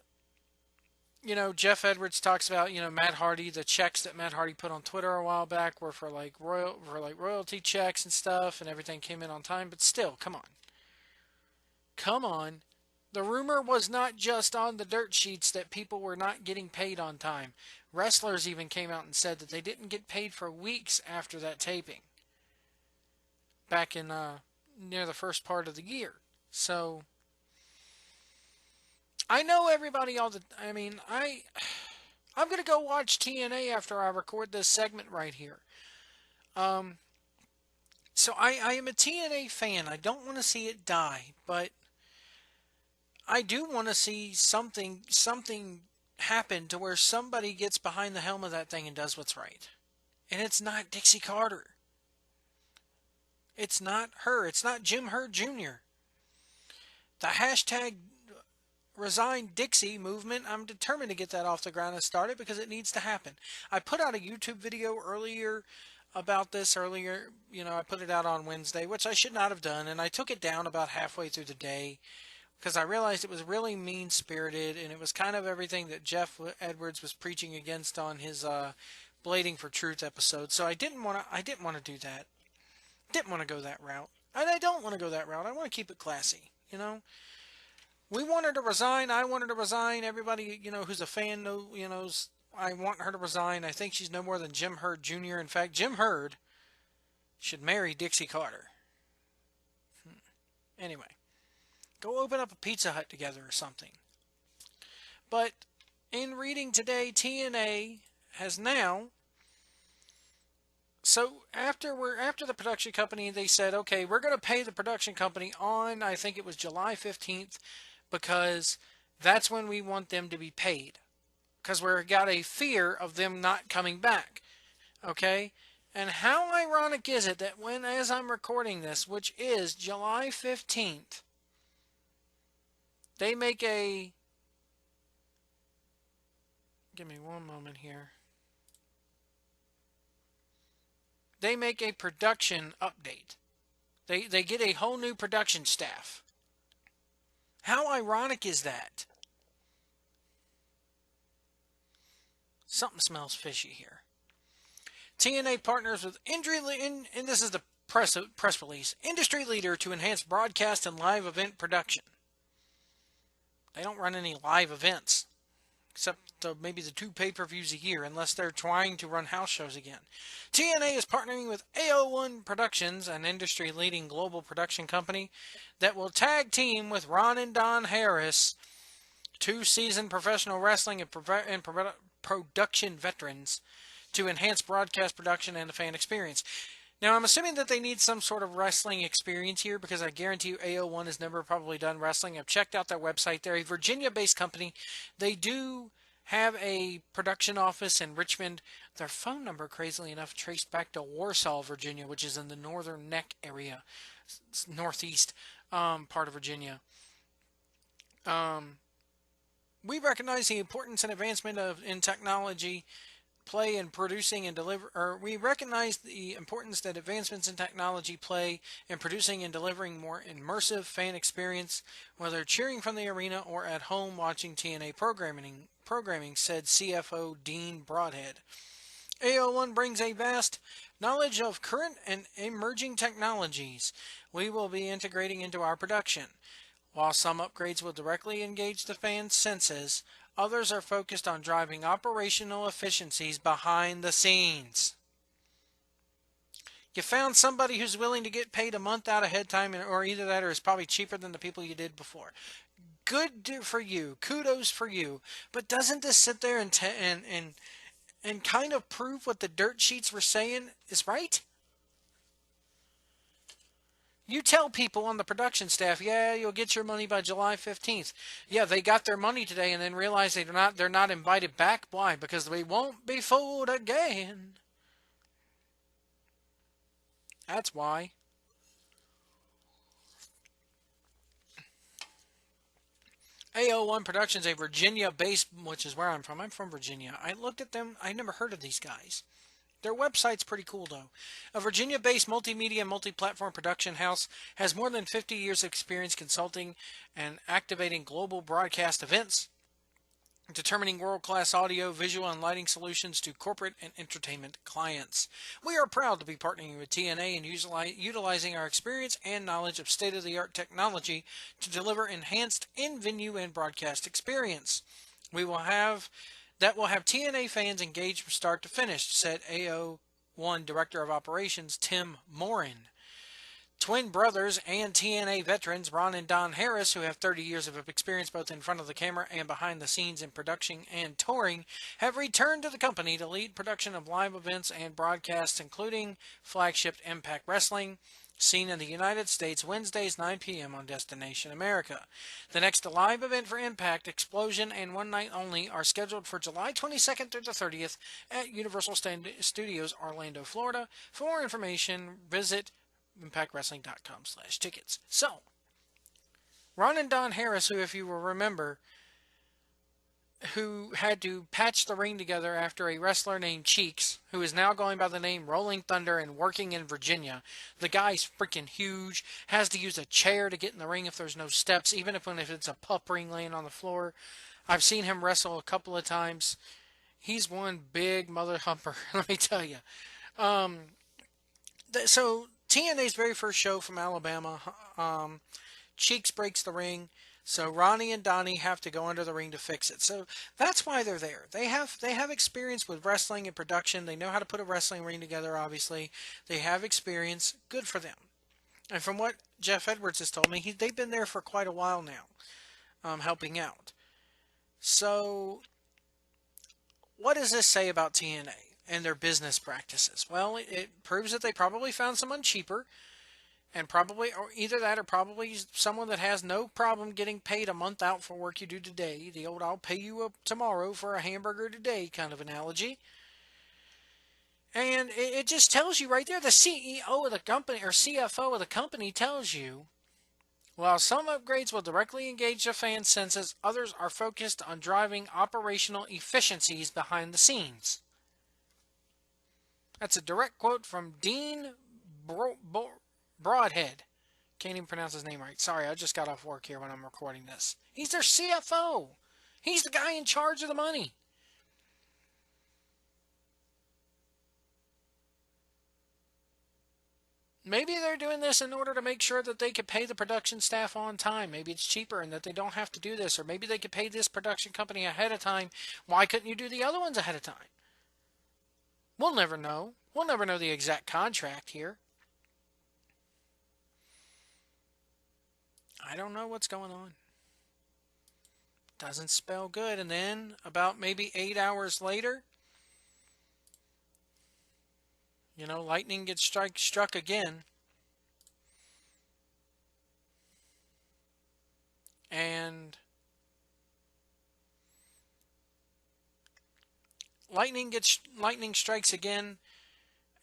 Jeff Edwards talks about, Matt Hardy, the checks that Matt Hardy put on Twitter a while back were for royalty checks and stuff, and everything came in on time, but still, come on. Come on. The rumor was not just on the dirt sheets that people were not getting paid on time. Wrestlers even came out and said that they didn't get paid for weeks after that taping. Back in near the first part of the year. So I know everybody I'm going to go watch TNA after I record this segment right here. So I am a TNA fan. I don't want to see it die, but I do want to see something happen to where somebody gets behind the helm of that thing and does what's right. And it's not Dixie Carter. It's not her. It's not Jim Herd Jr. The hashtag Resign Dixie movement, I'm determined to get that off the ground and started because it needs to happen. I put out a YouTube video earlier about this I put it out on Wednesday, which I should not have done, and I took it down about halfway through the day because I realized it was really mean-spirited, and it was kind of everything that Jeff Edwards was preaching against on his Blading for Truth episode. So I didn't want to do that. Didn't want to go that route. And I don't want to go that route. I want to keep it classy, We want her to resign. I want her to resign. Everybody, who's a fan knows I want her to resign. I think she's no more than Jim Herd Jr. In fact, Jim Herd should marry Dixie Carter. Anyway, go open up a Pizza Hut together or something. But in reading today, TNA has now... So after the production company, they said, okay, we're going to pay the production company on, I think it was July 15th, because that's when we want them to be paid. Because we've got a fear of them not coming back. Okay? And how ironic is it that as I'm recording this, which is July 15th, they make a... Give me one moment here. They make a production update. They get a whole new production staff. How ironic is that? Something smells fishy here. TNA partners with and this is the press release, industry leader to enhance broadcast and live event production. They don't run any live events, except maybe the 2 pay-per-views a year, unless they're trying to run house shows again. TNA is partnering with AO1 Productions, an industry-leading global production company, that will tag team with Ron and Don Harris, 2 seasoned professional wrestling and production veterans, to enhance broadcast production and the fan experience. Now, I'm assuming that they need some sort of wrestling experience here because I guarantee you AO1 has never probably done wrestling. I've checked out their website. They're a Virginia-based company. They do have a production office in Richmond. Their phone number, crazily enough, traced back to Warsaw, Virginia, which is in the northern neck area. northeast part of Virginia. Um, we recognize the importance and advancement of in technology play in producing and deliver, or we recognize the importance that advancements in technology play in producing and delivering more immersive fan experience, whether cheering from the arena or at home watching TNA programming, said CFO Dean Broadhead. AO1 brings a vast knowledge of current and emerging technologies we will be integrating into our production. While some upgrades will directly engage the fans' senses, others are focused on driving operational efficiencies behind the scenes. You found somebody who's willing to get paid a month out ahead time, or either that or is probably cheaper than the people you did before. Good for you. Kudos for you. But doesn't this sit there and kind of prove what the dirt sheets were saying is right? You tell people on the production staff, yeah, you'll get your money by July 15th. Yeah, they got their money today and then realize they're not invited back. Why? Because we won't be fooled again. That's why. AO1 Productions, a Virginia-based, which is where I'm from. I'm from Virginia. I looked at them. I never heard of these guys. Their website's pretty cool, though. A Virginia-based multimedia and multi-platform production house has more than 50 years of experience consulting and activating global broadcast events, determining world-class audio, visual, and lighting solutions to corporate and entertainment clients. We are proud to be partnering with TNA and utilizing our experience and knowledge of state-of-the-art technology to deliver enhanced in-venue and broadcast experience. We will have that will have TNA fans engaged from start to finish, said AO1 Director of Operations Tim Morin. Twin brothers and TNA veterans Ron and Don Harris, who have 30 years of experience both in front of the camera and behind the scenes in production and touring, have returned to the company to lead production of live events and broadcasts, including flagship Impact Wrestling, seen in the United States Wednesdays 9 p.m. on Destination America. The next live event for Impact, Explosion, and One Night Only are scheduled for July 22nd through the 30th at Universal Studios, Orlando, Florida. For more information, visit ImpactWrestling.com/tickets. So, Ron and Don Harris, who, if you will remember, who had to patch the ring together after a wrestler named Cheeks, who is now going by the name Rolling Thunder and working in Virginia. The guy's freaking huge, has to use a chair to get in the ring if there's no steps, even if it's a pup ring laying on the floor. I've seen him wrestle a couple of times. He's one big mother humper, let me tell you. So TNA's very first show from Alabama, Cheeks breaks the ring, so Ronnie and Donnie have to go under the ring to fix it. So that's why they're there. They have experience with wrestling and production. They know how to put a wrestling ring together. Obviously, they have experience. Good for them. And from what Jeff Edwards has told me, they've been there for quite a while now, helping out. So, what does this say about TNA and their business practices? Well, it proves that they probably found someone cheaper, and probably, or either that or probably someone that has no problem getting paid a month out for work you do today. The old I'll pay you up tomorrow for a hamburger today kind of analogy. And it just tells you right there, the CEO of the company, or CFO of the company tells you, while some upgrades will directly engage the fan senses, others are focused on driving operational efficiencies behind the scenes. That's a direct quote from Dean Broadhead. Can't even pronounce his name right. Sorry, I just got off work here when I'm recording this. He's their CFO. He's the guy in charge of the money. Maybe they're doing this in order to make sure that they could pay the production staff on time. Maybe it's cheaper and that they don't have to do this. Or maybe they could pay this production company ahead of time. Why couldn't you do the other ones ahead of time? We'll never know. We'll never know the exact contract here. I don't know what's going on. Doesn't spell good. And then, about maybe 8 hours later, lightning gets struck again. And lightning strikes again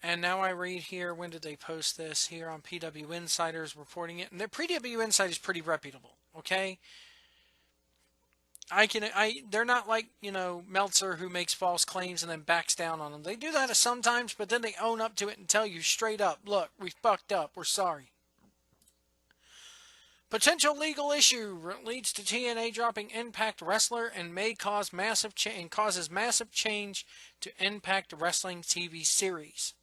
And now I read here, when did they post this? Here on PW Insiders reporting it. And the PW Insider is pretty reputable, okay? They're not like, Meltzer, who makes false claims and then backs down on them. They do that sometimes, but then they own up to it and tell you straight up, look, we fucked up, we're sorry. Potential legal issue leads to TNA dropping Impact Wrestler and may cause causes massive change to Impact Wrestling TV series.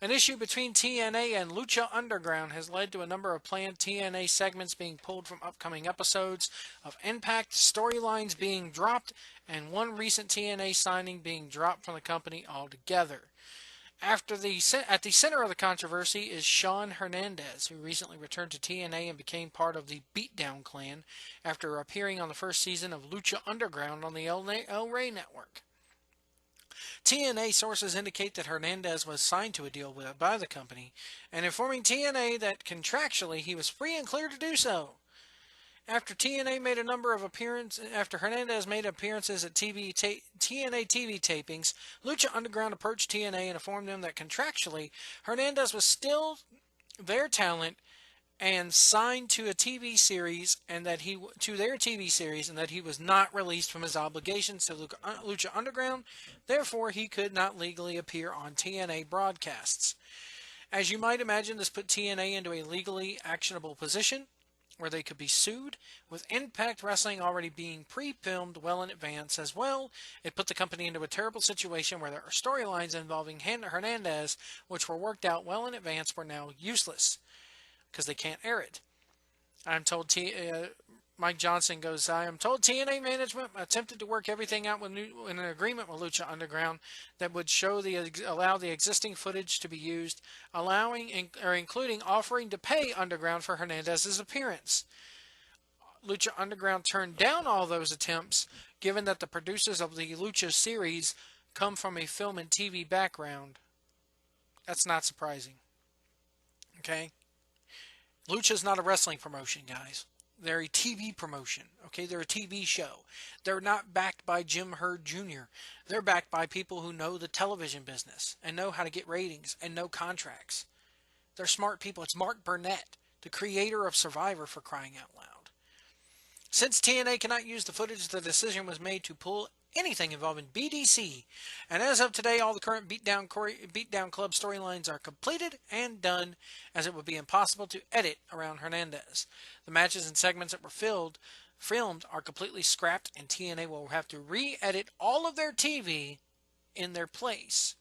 An issue between TNA and Lucha Underground has led to a number of planned TNA segments being pulled from upcoming episodes of Impact, storylines being dropped, and one recent TNA signing being dropped from the company altogether. At the center of the controversy is Sean Hernandez, who recently returned to TNA and became part of the Beatdown Clan after appearing on the first season of Lucha Underground on the El Rey network. TNA sources indicate that Hernandez was signed to a deal by the company, and informing TNA that contractually he was free and clear to do so. After Hernandez made appearances at TNA TV tapings, Lucha Underground approached TNA and informed them that contractually Hernandez was still their talent and signed to a TV series, and that he was not released from his obligations to Lucha Underground. Therefore, he could not legally appear on TNA broadcasts. As you might imagine, this put TNA into a legally actionable position where they could be sued, with Impact Wrestling already being pre-filmed well in advance as well. It put the company into a terrible situation where there are storylines involving Hernandez, which were worked out well in advance, were now useless because they can't air it. Mike Johnson goes, I am told TNA management attempted to work everything out in an agreement with Lucha Underground that would allow the existing footage to be used, including offering to pay Underground for Hernandez's appearance. Lucha Underground turned down all those attempts, given that the producers of the Lucha series come from a film and TV background. That's not surprising. Okay? Lucha's not a wrestling promotion, guys. They're a TV promotion, okay? They're a TV show. They're not backed by Jim Herd Jr. They're backed by people who know the television business and know how to get ratings and know contracts. They're smart people. It's Mark Burnett, the creator of Survivor, for crying out loud. Since TNA cannot use the footage, the decision was made to pull anything involving BDC. And as of today, all the current Beatdown Club storylines are completed and done, as it would be impossible to edit around Hernandez. The matches and segments that were filmed are completely scrapped, and TNA will have to re-edit all of their TV in their place.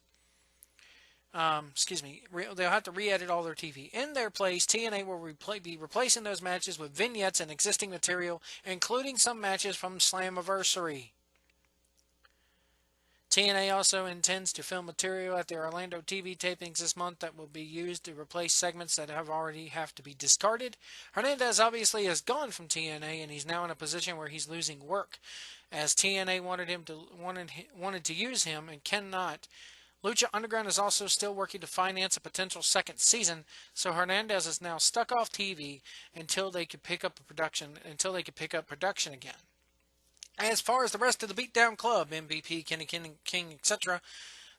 They'll have to re-edit all their TV. In their place, TNA will be replacing those matches with vignettes and existing material, including some matches from Slammiversary. TNA also intends to film material at their Orlando TV tapings this month that will be used to replace segments that have to be discarded. Hernandez obviously has gone from TNA, and he's now in a position where he's losing work, as TNA wanted to use him and cannot. Lucha Underground is also still working to finance a potential second season, so Hernandez is now stuck off TV until they could pick up production again. As far as the rest of the Beatdown Club, MVP, Kenny King, etc.,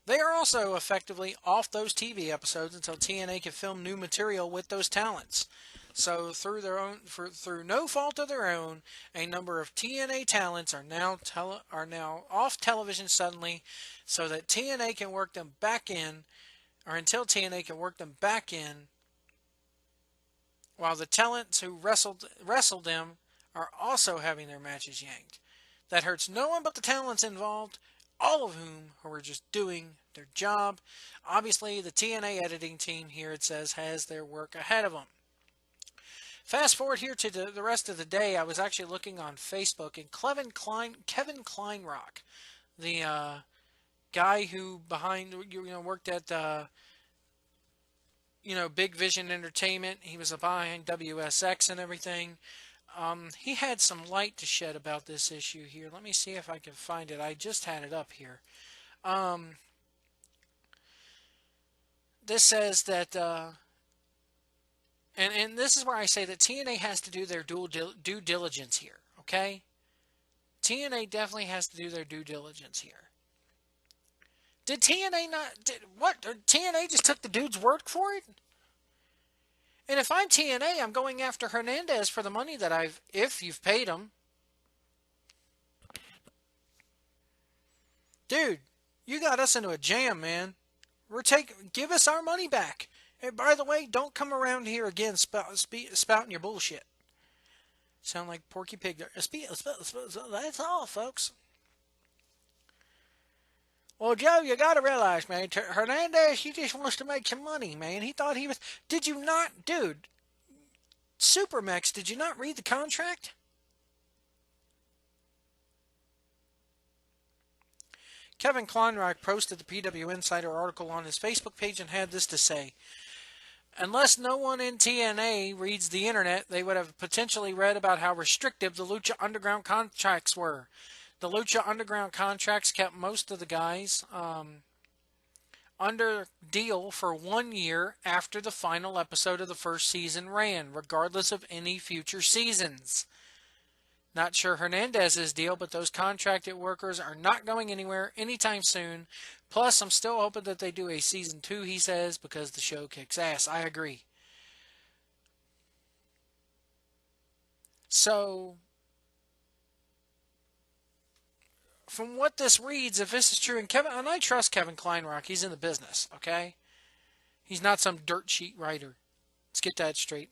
they are also effectively off those TV episodes until TNA can film new material with those talents. So through no fault of their own, a number of TNA talents are now off television suddenly, so that TNA can work them back in, or until TNA can work them back in, while the talents who wrestled them are also having their matches yanked. That hurts no one but the talents involved, all of whom were just doing their job. Obviously, the TNA editing team here, it says, has their work ahead of them. Fast forward here to the rest of the day, I was actually looking on Facebook, and Kevin Kleinrock, the guy who worked at Big Vision Entertainment, he was behind WSX and everything. He had some light to shed about this issue here. Let me see if I can find it. I just had it up here. This says that, and this is where I say that TNA has to do their due diligence here, okay? TNA definitely has to do their due diligence here. Did TNA not? What? TNA just took the dude's word for it? And if I'm TNA, I'm going after Hernandez for the money that if you've paid him. Dude, you got us into a jam, man. Give us our money back. And by the way, don't come around here again spouting your bullshit. Sound like Porky Pig there. That's all, folks. Well, Joe, you gotta realize, man, Hernandez, he just wants to make some money, man. He thought he was. Did you not, dude? Supermex, did you not read the contract? Kevin Kleinreich posted the PW Insider article on his Facebook page and had this to say. Unless no one in TNA reads the internet, they would have potentially read about how restrictive the Lucha Underground contracts were. The Lucha Underground contracts kept most of the guys under deal for 1 year after the final episode of the first season ran, regardless of any future seasons. Not sure Hernandez's deal, but those contracted workers are not going anywhere anytime soon. Plus, I'm still hoping that they do a season 2, he says, because the show kicks ass. I agree. So, from what this reads, if this is true, and I trust Kevin Kleinrock, he's in the business, okay? He's not some dirt sheet writer. Let's get that straight.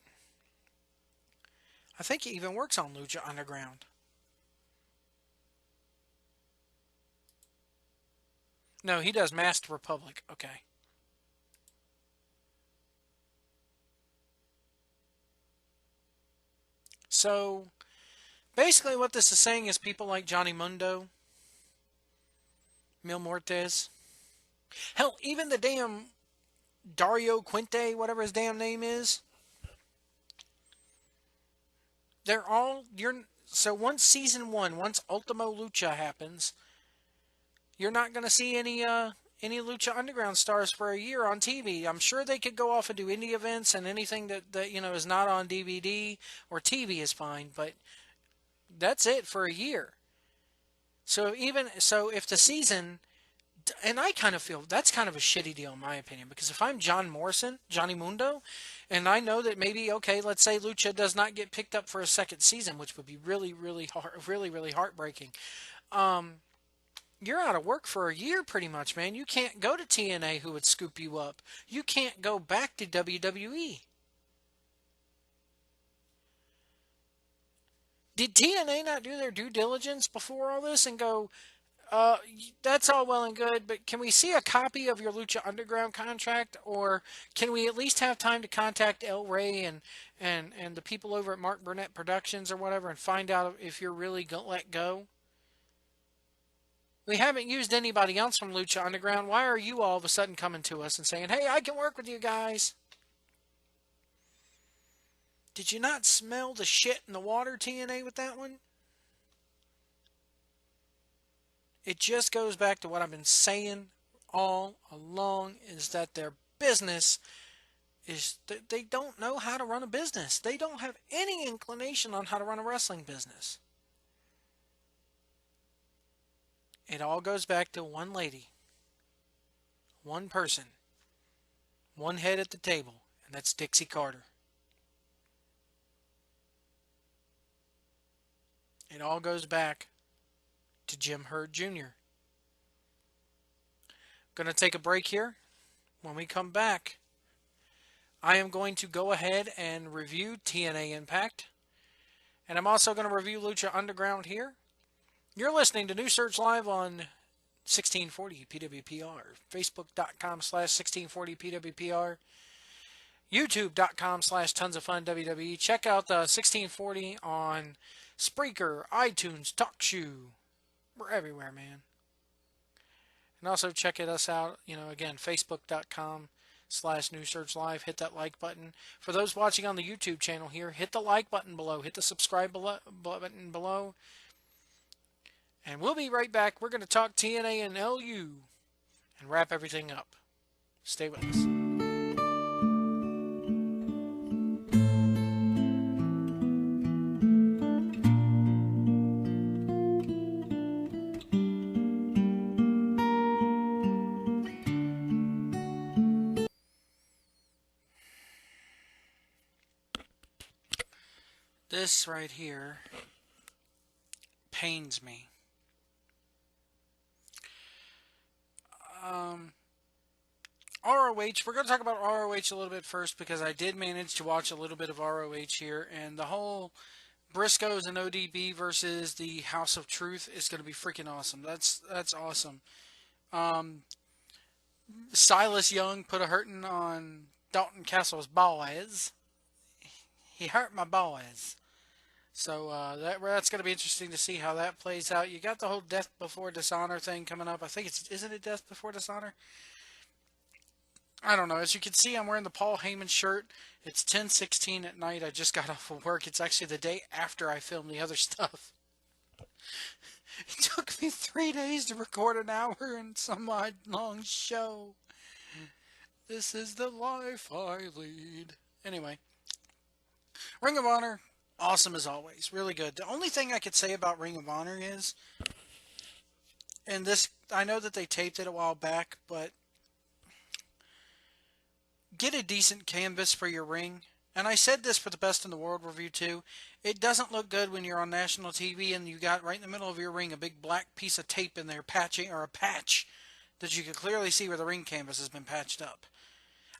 I think he even works on Lucha Underground. No, he does Masked Republic. Okay. So, basically what this is saying is people like Johnny Mundo, Mil Muertes, hell, even the damn Dario Quinte, whatever his damn name is, so once season 1, once Ultimo Lucha happens, you're not going to see any Lucha Underground stars for a year on TV. I'm sure they could go off and do indie events, and anything that is not on DVD or TV is fine, but that's it for a year. So if the season, and I kind of feel that's kind of a shitty deal in my opinion, because if I'm John Morrison, Johnny Mundo, and I know that maybe, okay, let's say Lucha does not get picked up for a second season, which would be really, really really, really heartbreaking. You're out of work for a year pretty much, man. You can't go to TNA, who would scoop you up. You can't go back to WWE. Did TNA not do their due diligence before all this and go, that's all well and good, but can we see a copy of your Lucha Underground contract, or can we at least have time to contact El Rey and the people over at Mark Burnett Productions or whatever and find out if you're really going to let go? We haven't used anybody else from Lucha Underground. Why are you all of a sudden coming to us and saying, hey, I can work with you guys? Did you not smell the shit in the water, TNA, with that one? It just goes back to what I've been saying all along, is that their business is that they don't know how to run a business. They don't have any inclination on how to run a wrestling business. It all goes back to one lady, one person, one head at the table, and that's Dixie Carter. It all goes back to Jim Herd Jr. Going to take a break here. When we come back, I am going to go ahead and review TNA Impact. And I'm also going to review Lucha Underground here. You're listening to New Search Live on 1640 PWPR. Facebook.com/1640 PWPR. YouTube.com/tons of fun WWE. Check out the 1640 on Spreaker, iTunes, TalkShoe. We're everywhere, man. And also check us out, again, Facebook.com/New Search Live. Hit that like button. For those watching on the YouTube channel here, hit the like button below. Hit the subscribe button below. And we'll be right back. We're going to talk TNA and LU and wrap everything up. Stay with us. This right here pains me. Um, ROH, we're going to talk about ROH a little bit first because I did manage to watch a little bit of ROH here, and the whole Briscoes and ODB versus the House of Truth is going to be freaking awesome. That's awesome. Um, Silas Young put a hurting on Dalton Castle's boys. He hurt my boys. So that's going to be interesting to see how that plays out. You got the whole Death Before Dishonor thing coming up. I think isn't it Death Before Dishonor? I don't know. As you can see, I'm wearing the Paul Heyman shirt. It's 10:16 at night. I just got off of work. It's actually the day after I filmed the other stuff. It took me 3 days to record an hour and some odd long show. This is the life I lead. Anyway, Ring of Honor, awesome as always. Really good. The only thing I could say about Ring of Honor is, and this, I know that they taped it a while back, but get a decent canvas for your ring. And I said this for the Best in the World review too. It doesn't look good when you're on national TV and you got right in the middle of your ring a big black piece of tape in there patching, or a patch that you can clearly see where the ring canvas has been patched up.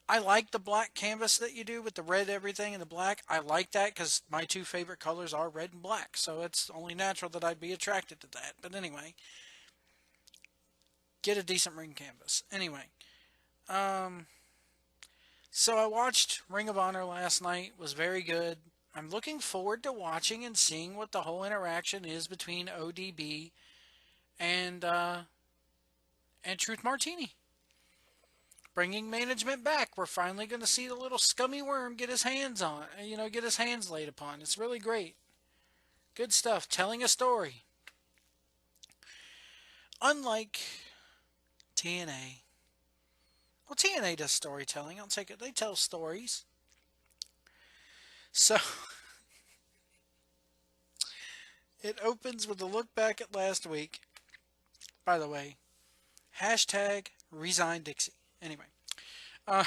I like the black canvas that you do with the red everything and the black. I like that because my two favorite colors are red and black. So it's only natural that I'd be attracted to that. But anyway, get a decent ring canvas. Anyway, um, so I watched Ring of Honor last night. Was very good. I'm looking forward to watching and seeing what the whole interaction is between ODB and uh, and Truth Martini. Bringing management back. We're finally going to see the little scummy worm get his hands on, get his hands laid upon. It's really great. Good stuff. Telling a story. Unlike TNA. Well, TNA does storytelling. I'll take it. They tell stories. So it opens with a look back at last week. By the way, hashtag resign Dixie. Anyway, uh,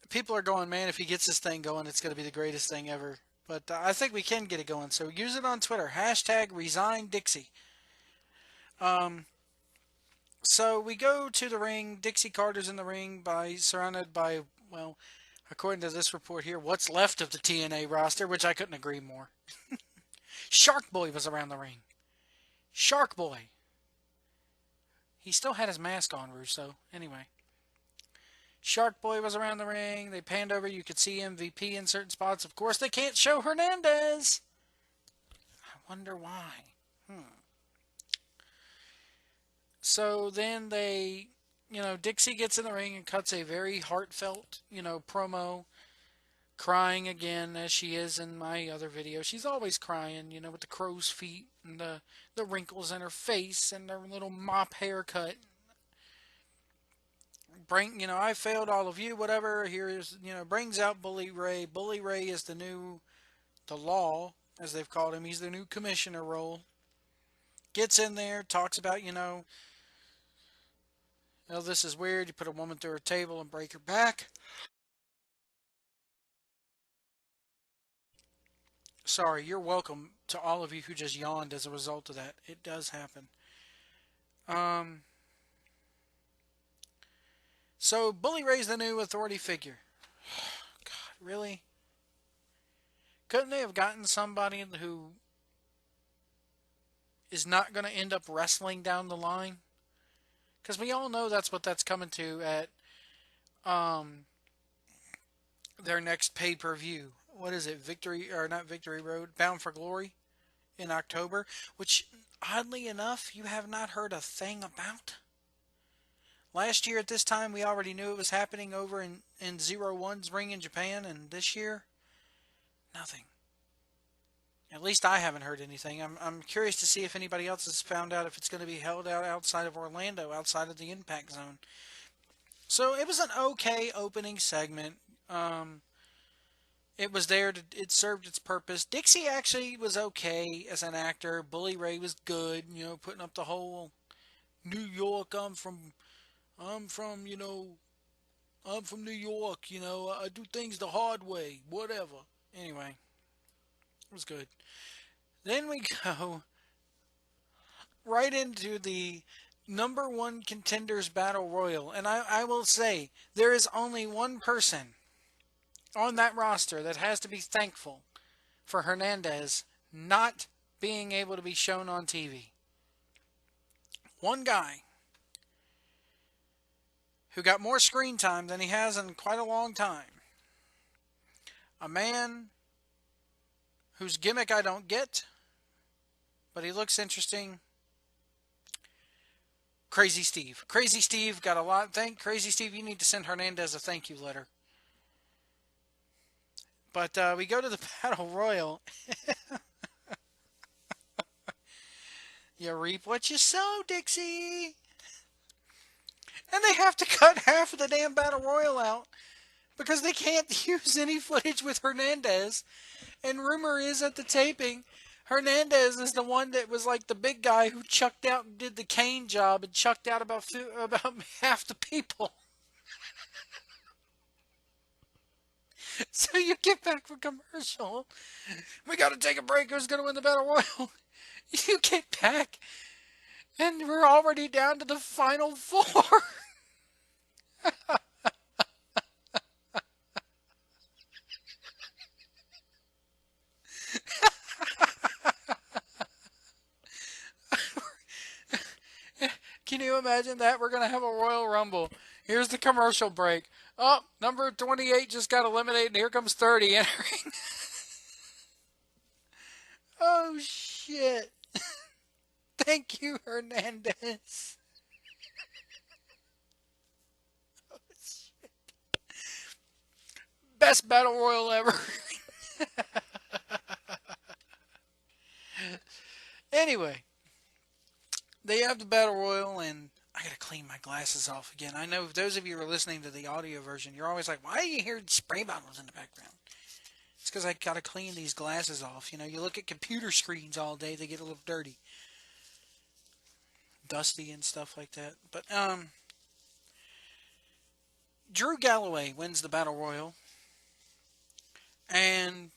people are going, man, if he gets this thing going, it's going to be the greatest thing ever. But I think we can get it going. So use it on Twitter. Hashtag resign Dixie. So we go to the ring. Dixie Carter's in the ring, surrounded by, well, according to this report here, what's left of the TNA roster, which I couldn't agree more. Shark Boy was around the ring. Shark Boy. He still had his mask on, Russo. Anyway. Shark Boy was around the ring. They panned over. You could see MVP in certain spots. Of course, they can't show Hernandez. I wonder why. So then Dixie gets in the ring and cuts a very heartfelt, promo, crying again as she is in my other video. She's always crying, with the crow's feet and the wrinkles in her face and her little mop haircut. I failed all of you, whatever. Here's, brings out Bully Ray. Bully Ray is the law, as they've called him. He's the new commissioner role. Gets in there, talks about, oh, this is weird. You put a woman through a table and break her back. Sorry, you're welcome to all of you who just yawned as a result of that. It does happen. Um, so Bully Ray's the new authority figure. God, really? Couldn't they have gotten somebody who is not going to end up wrestling down the line? Because we all know that's what that's coming to at um, their next pay-per-view. What is it? Victory, or not Victory Road, Bound for Glory in October, which oddly enough you have not heard a thing about. Last year at this time we already knew it was happening over in Zero One's ring in Japan, and this year nothing. At least I haven't heard anything. I'm curious to see if anybody else has found out if it's going to be held out outside of Orlando, outside of the Impact Zone. So it was an okay opening segment. It was there. It served its purpose. Dixie actually was okay as an actor. Bully Ray was good. Putting up the whole New York. I'm from I'm from New York, I do things the hard way, whatever. Anyway, it was good. Then we go right into the number one contenders battle royal. And I will say, there is only one person on that roster that has to be thankful for Hernandez not being able to be shown on TV. One guy who got more screen time than he has in quite a long time. A man whose gimmick I don't get, but he looks interesting. Crazy Steve. Crazy Steve got a lot. Crazy Steve, you need to send Hernandez a thank you letter. But we go to the Battle Royal. You reap what you sow, Dixie. And they have to cut half of the damn Battle Royal out because they can't use any footage with Hernandez. And rumor is at the taping, Hernandez is the one that was like the big guy who chucked out and did the cane job and chucked out about half the people. So you get back from commercial. We got to take a break. Who's going to win the Battle Royal? You get back, and we're already down to the final four. Can you imagine that? We're going to have a Royal Rumble. Here's the commercial break. Oh, number 28 just got eliminated, and here comes 30 entering. Oh, shit. Thank you, Hernandez. Oh, shit. Best Battle Royal ever. Anyway, they have the Battle Royal, and I gotta clean my glasses off again. I know those of you who are listening to the audio version, you're always like, why are you hearing spray bottles in the background? It's because I gotta clean these glasses off. You look at computer screens all day, they get a little dirty. Dusty and stuff like that. But, Drew Galloway wins the Battle Royal. And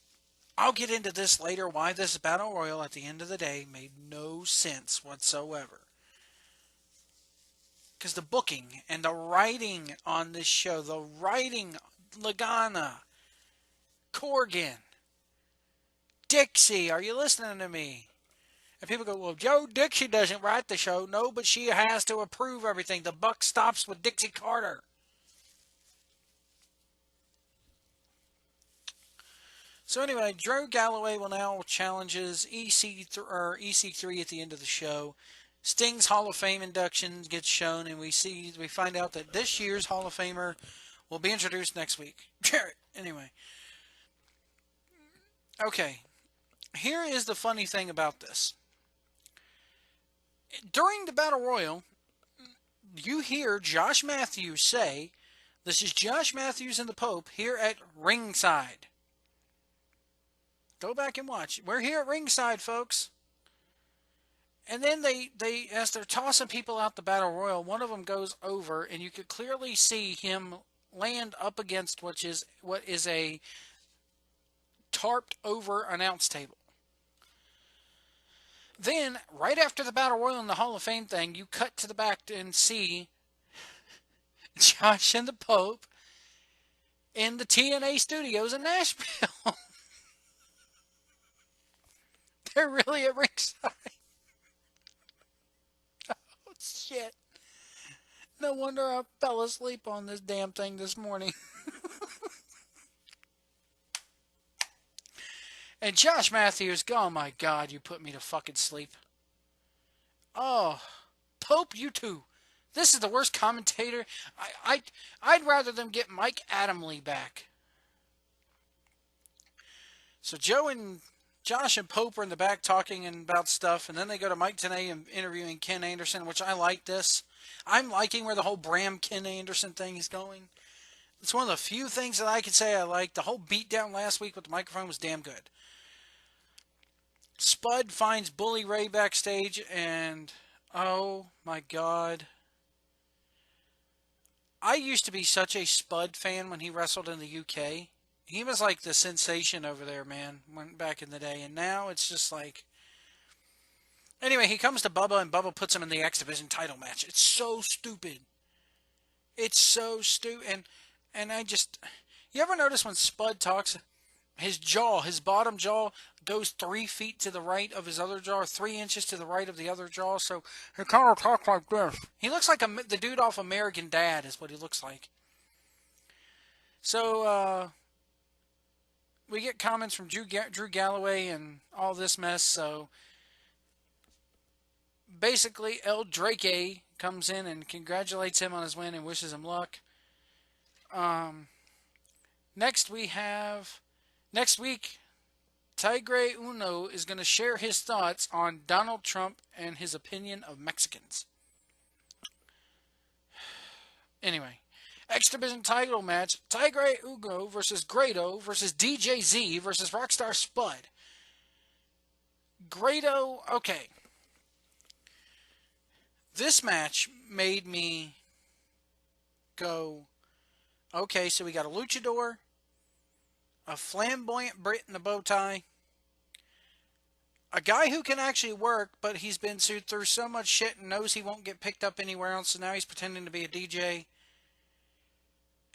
I'll get into this later, why this Battle Royal at the end of the day made no sense whatsoever. Because the booking and the writing on this show, the writing, Lagana, Corgan, Dixie, are you listening to me? And people go, well, Joe Dixie doesn't write the show. No, but she has to approve everything. The buck stops with Dixie Carter. So anyway, Drew Galloway will now challenges EC3 at the end of the show. Sting's Hall of Fame induction gets shown, and we find out that this year's Hall of Famer will be introduced next week. Anyway. Okay. Here is the funny thing about this. During the Battle Royal, you hear Josh Matthews say, this is Josh Matthews and the Pope here at ringside. Go back and watch. We're here at ringside, folks. And then they as they're tossing people out the Battle Royal, one of them goes over, and you could clearly see him land up against what is a tarped over announce table. Then, right after the Battle Royal and the Hall of Fame thing, you cut to the back and see Josh and the Pope in the TNA studios in Nashville. They're really at ringside. Oh, shit. No wonder I fell asleep on this damn thing this morning. And Josh Matthews, oh my God, you put me to fucking sleep. Oh, Pope, you too. This is the worst commentator. I'd rather them get Mike Adamle back. So Josh and Pope are in the back talking about stuff, and then they go to Mike Tenay and interviewing Ken Anderson, which I like this. I'm liking where the whole Bram Ken Anderson thing is going. It's one of the few things that I can say I like. The whole beatdown last week with the microphone was damn good. Spud finds Bully Ray backstage, and oh my God. I used to be such a Spud fan when he wrestled in the UK. He was like the sensation over there, man, when back in the day. And now it's just like, anyway, he comes to Bubba and Bubba puts him in the X Division title match. It's so stupid. It's so stupid. And I just, you ever notice when Spud talks, his jaw, his bottom jaw goes 3 feet to the right of his other jaw, or 3 inches to the right of the other jaw. So he kind of talks like this. He looks like the dude off American Dad is what he looks like. So we get comments from Drew Galloway and all this mess. So basically, El Drake comes in and congratulates him on his win and wishes him luck. Next week, Tigre Uno is going to share his thoughts on Donald Trump and his opinion of Mexicans. Anyway, X Division title match: Tigre Uno versus Grado versus DJZ versus Rockstar Spud. Grado, okay. This match made me go, okay, so we got a luchador, a flamboyant Brit in a bow tie, a guy who can actually work, but he's been through so much shit and knows he won't get picked up anywhere else, so now he's pretending to be a DJ.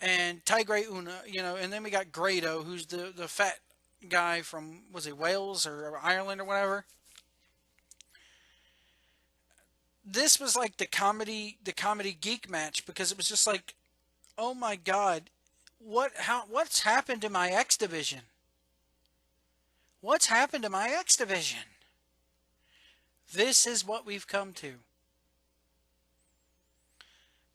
And Tigre Una, and then we got Grado, who's the fat guy from, was he Wales or Ireland or whatever? This was like the comedy geek match, because it was just like, oh my god, what's happened to my X Division? What's happened to my X Division? This is what we've come to.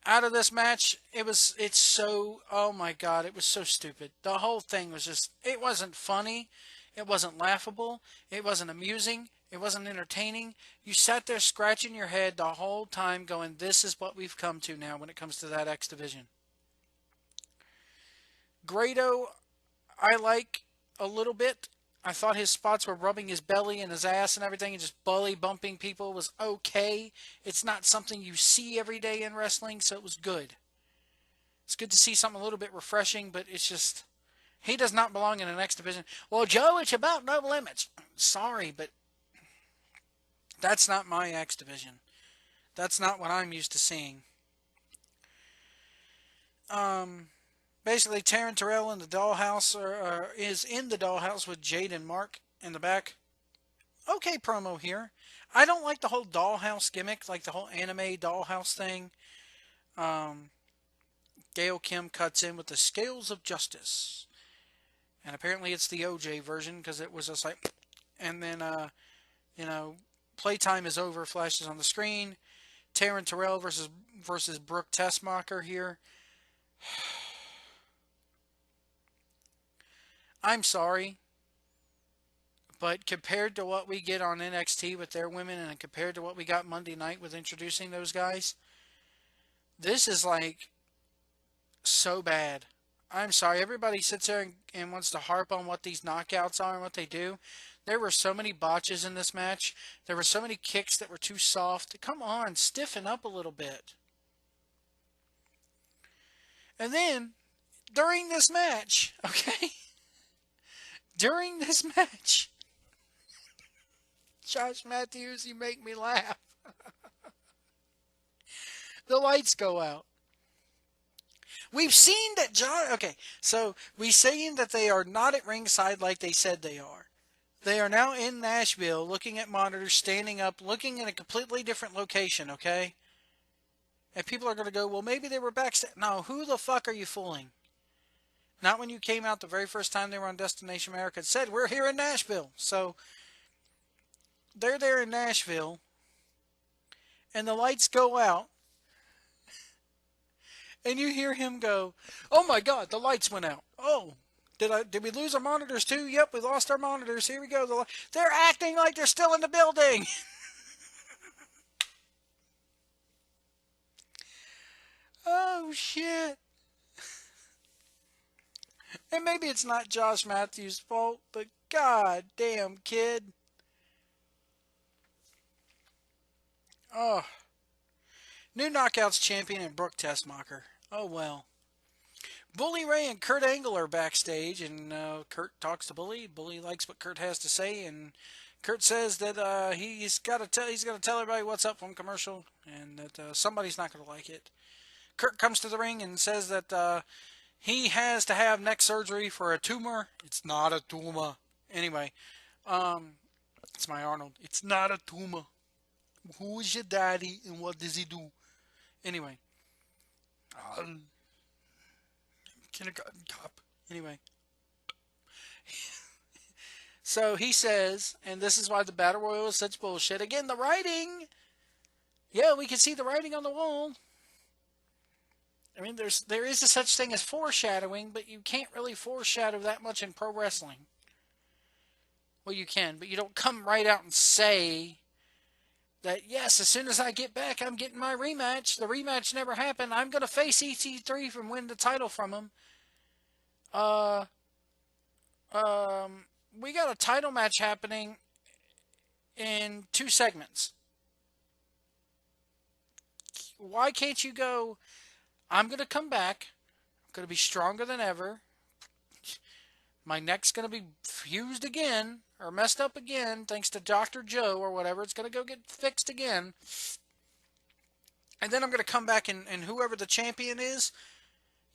Out of this match, it's so, oh my god, it was so stupid. The whole thing was just, it wasn't funny, it wasn't laughable, it wasn't amusing, it wasn't entertaining. You sat there scratching your head the whole time going, this is what we've come to now when it comes to that X Division. Grado, I like a little bit. I thought his spots were rubbing his belly and his ass and everything and just belly bumping people was okay. It's not something you see every day in wrestling, so it was good. It's good to see something a little bit refreshing, but it's just, he does not belong in the X Division. Well, Joe, it's about no limits. Sorry, but that's not my X Division. That's not what I'm used to seeing. Basically, Taryn Terrell in the dollhouse is in the dollhouse with Jade and Mark in the back. Okay, promo here. I don't like the whole dollhouse gimmick, like the whole anime dollhouse thing. Gail Kim cuts in with the scales of justice. And apparently it's the OJ version, because it was just like, and then, playtime is over, flashes on the screen. Taryn Terrell versus Brooke Tessmacher here. I'm sorry, but compared to what we get on NXT with their women, and compared to what we got Monday night with introducing those guys, this is like so bad. I'm sorry. Everybody sits there and wants to harp on what these knockouts are and what they do. There were so many botches in this match. There were so many kicks that were too soft. Come on, stiffen up a little bit. And then, during this match, okay? During this match, Josh Matthews, you make me laugh. The lights go out. We've seen that John, okay, so we've seen that they are not at ringside like they said they are. They are now in Nashville looking at monitors, standing up, looking in a completely different location, okay? And people are going to go, well, maybe they were backstage. No, who the fuck are you fooling? Not when you came out the very first time they were on Destination America and said, we're here in Nashville. So they're there in Nashville, and the lights go out, and you hear him go, oh my God, the lights went out. Oh, did we lose our monitors too? Yep, we lost our monitors. Here we go. They're acting like they're still in the building. Oh, shit. And maybe it's not Josh Matthews' fault, but god damn, kid. Oh. New Knockouts champion and Brooke Tessmacher. Oh well. Bully Ray and Kurt Angle are backstage, and Kurt talks to Bully. Bully likes what Kurt has to say, and Kurt says that he's got to tell everybody what's up from commercial, and that somebody's not going to like it. Kurt comes to the ring and says that he has to have neck surgery for a tumor. It's not a tumor. Anyway, um, it's my Arnold. It's not a tumor. Who is your daddy and what does he do? Anyway, kindergarten cop. Anyway, so he says, and this is why the battle royal is such bullshit. Again, the writing. Yeah, we can see the writing on the wall. I mean, there is a such thing as foreshadowing, but you can't really foreshadow that much in pro wrestling. Well, you can, but you don't come right out and say that, yes, as soon as I get back, I'm getting my rematch. The rematch never happened. I'm going to face EC3 from win the title from him. Uh, we got a title match happening in 2 segments. Why can't you go, I'm going to come back. I'm going to be stronger than ever. My neck's going to be fused again or messed up again thanks to Dr. Joe or whatever. It's going to go get fixed again. And then I'm going to come back and whoever the champion is,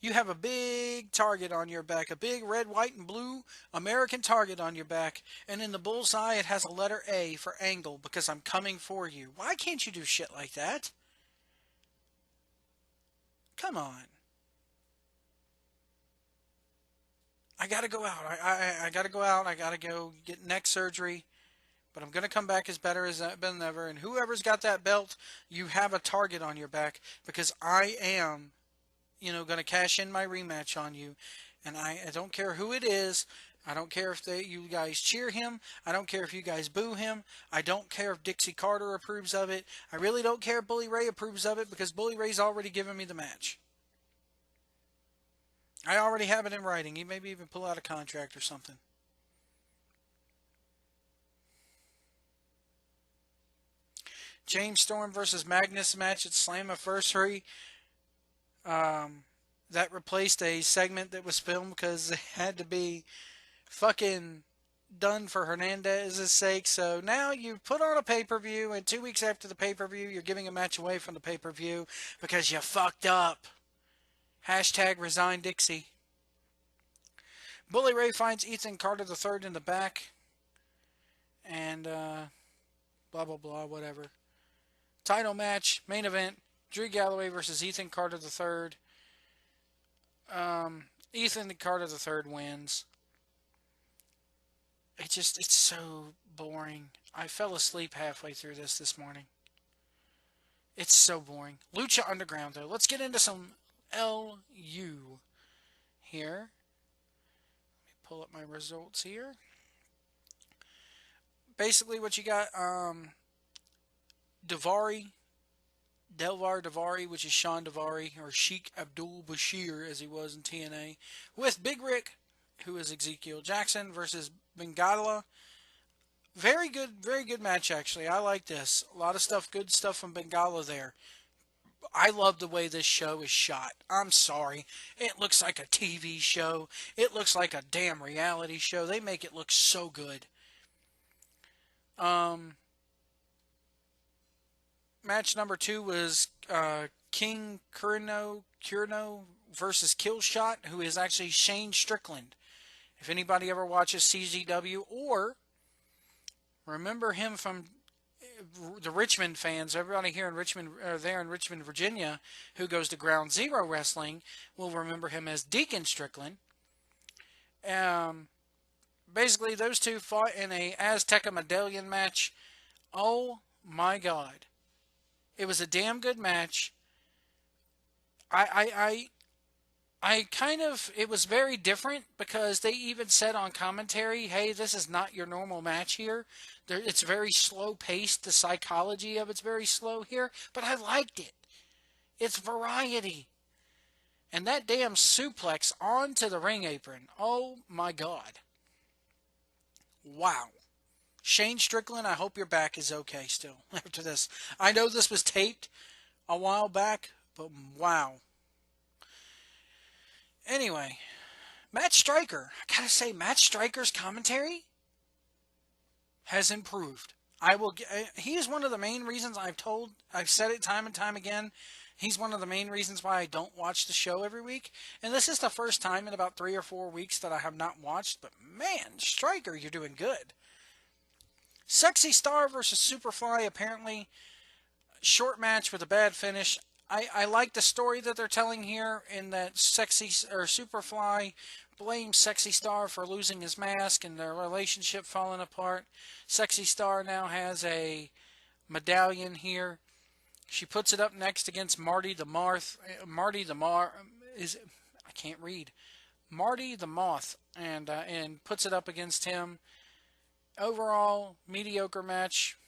you have a big target on your back. A big red, white, and blue American target on your back. And in the bullseye, it has a letter A for Angle because I'm coming for you. Why can't you do shit like that? Come on. I gotta go out. I gotta go out. I gotta go get neck surgery. But I'm gonna come back as better as I've been ever. And whoever's got that belt, you have a target on your back because I am, gonna cash in my rematch on you. And I don't care who it is. I don't care if you guys cheer him. I don't care if you guys boo him. I don't care if Dixie Carter approves of it. I really don't care if Bully Ray approves of it because Bully Ray's already given me the match. I already have it in writing. He maybe even pull out a contract or something. James Storm versus Magnus match at Slammiversary. That replaced a segment that was filmed because it had to be fucking done for Hernandez's sake. So now you put on a pay-per-view, and 2 weeks after the pay-per-view, you're giving a match away from the pay-per-view because you fucked up. Hashtag resign Dixie. Bully Ray finds Ethan Carter III in the back. And blah, blah, blah, whatever. Title match, main event, Drew Galloway versus Ethan Carter III. Ethan Carter III wins. It's so boring. I fell asleep halfway through this morning. It's so boring. Lucha Underground, though. Let's get into some LU here. Let me pull up my results here. Basically, what you got, Delvar Davari, which is Sean Davari, or Sheik Abdul Bashir, as he was in TNA, with Big Rick, who is Ezekiel Jackson, versus Bengala. Very good match, actually. I like this. A lot of stuff, good stuff from Bengala there. I love the way this show is shot. I'm sorry. It looks like a TV show. It looks like a damn reality show. They make it look so good. Match number 2 was King Curno versus Killshot, who is actually Shane Strickland. If anybody ever watches CZW or remember him from the Richmond fans, everybody here in Richmond, there in Richmond, Virginia, who goes to Ground Zero Wrestling, will remember him as Deacon Strickland. Basically, those two fought in a Azteca Medallion match. Oh my God. It was a damn good match. It was very different because they even said on commentary, hey, this is not your normal match here. It's very slow paced. The psychology of it's very slow here, but I liked it. It's variety. And that damn suplex onto the ring apron. Oh my God. Wow. Shane Strickland, I hope your back is okay still after this. I know this was taped a while back, but wow. Anyway, Matt Stryker. I gotta say, Matt Stryker's commentary has improved. He is one of the main reasons I've said it time and time again. He's one of the main reasons why I don't watch the show every week. And this is the first time in about 3 or 4 weeks that I have not watched. But man, Stryker, you're doing good. Sexy Star versus Superfly. Apparently, short match with a bad finish. I like the story that they're telling here in that Superfly blames Sexy Star for losing his mask and their relationship falling apart. Sexy Star now has a medallion here. She puts it up next against Marty the Marth. Marty the Mar is I can't read. Marty the Moth and puts it up against him. Overall mediocre match.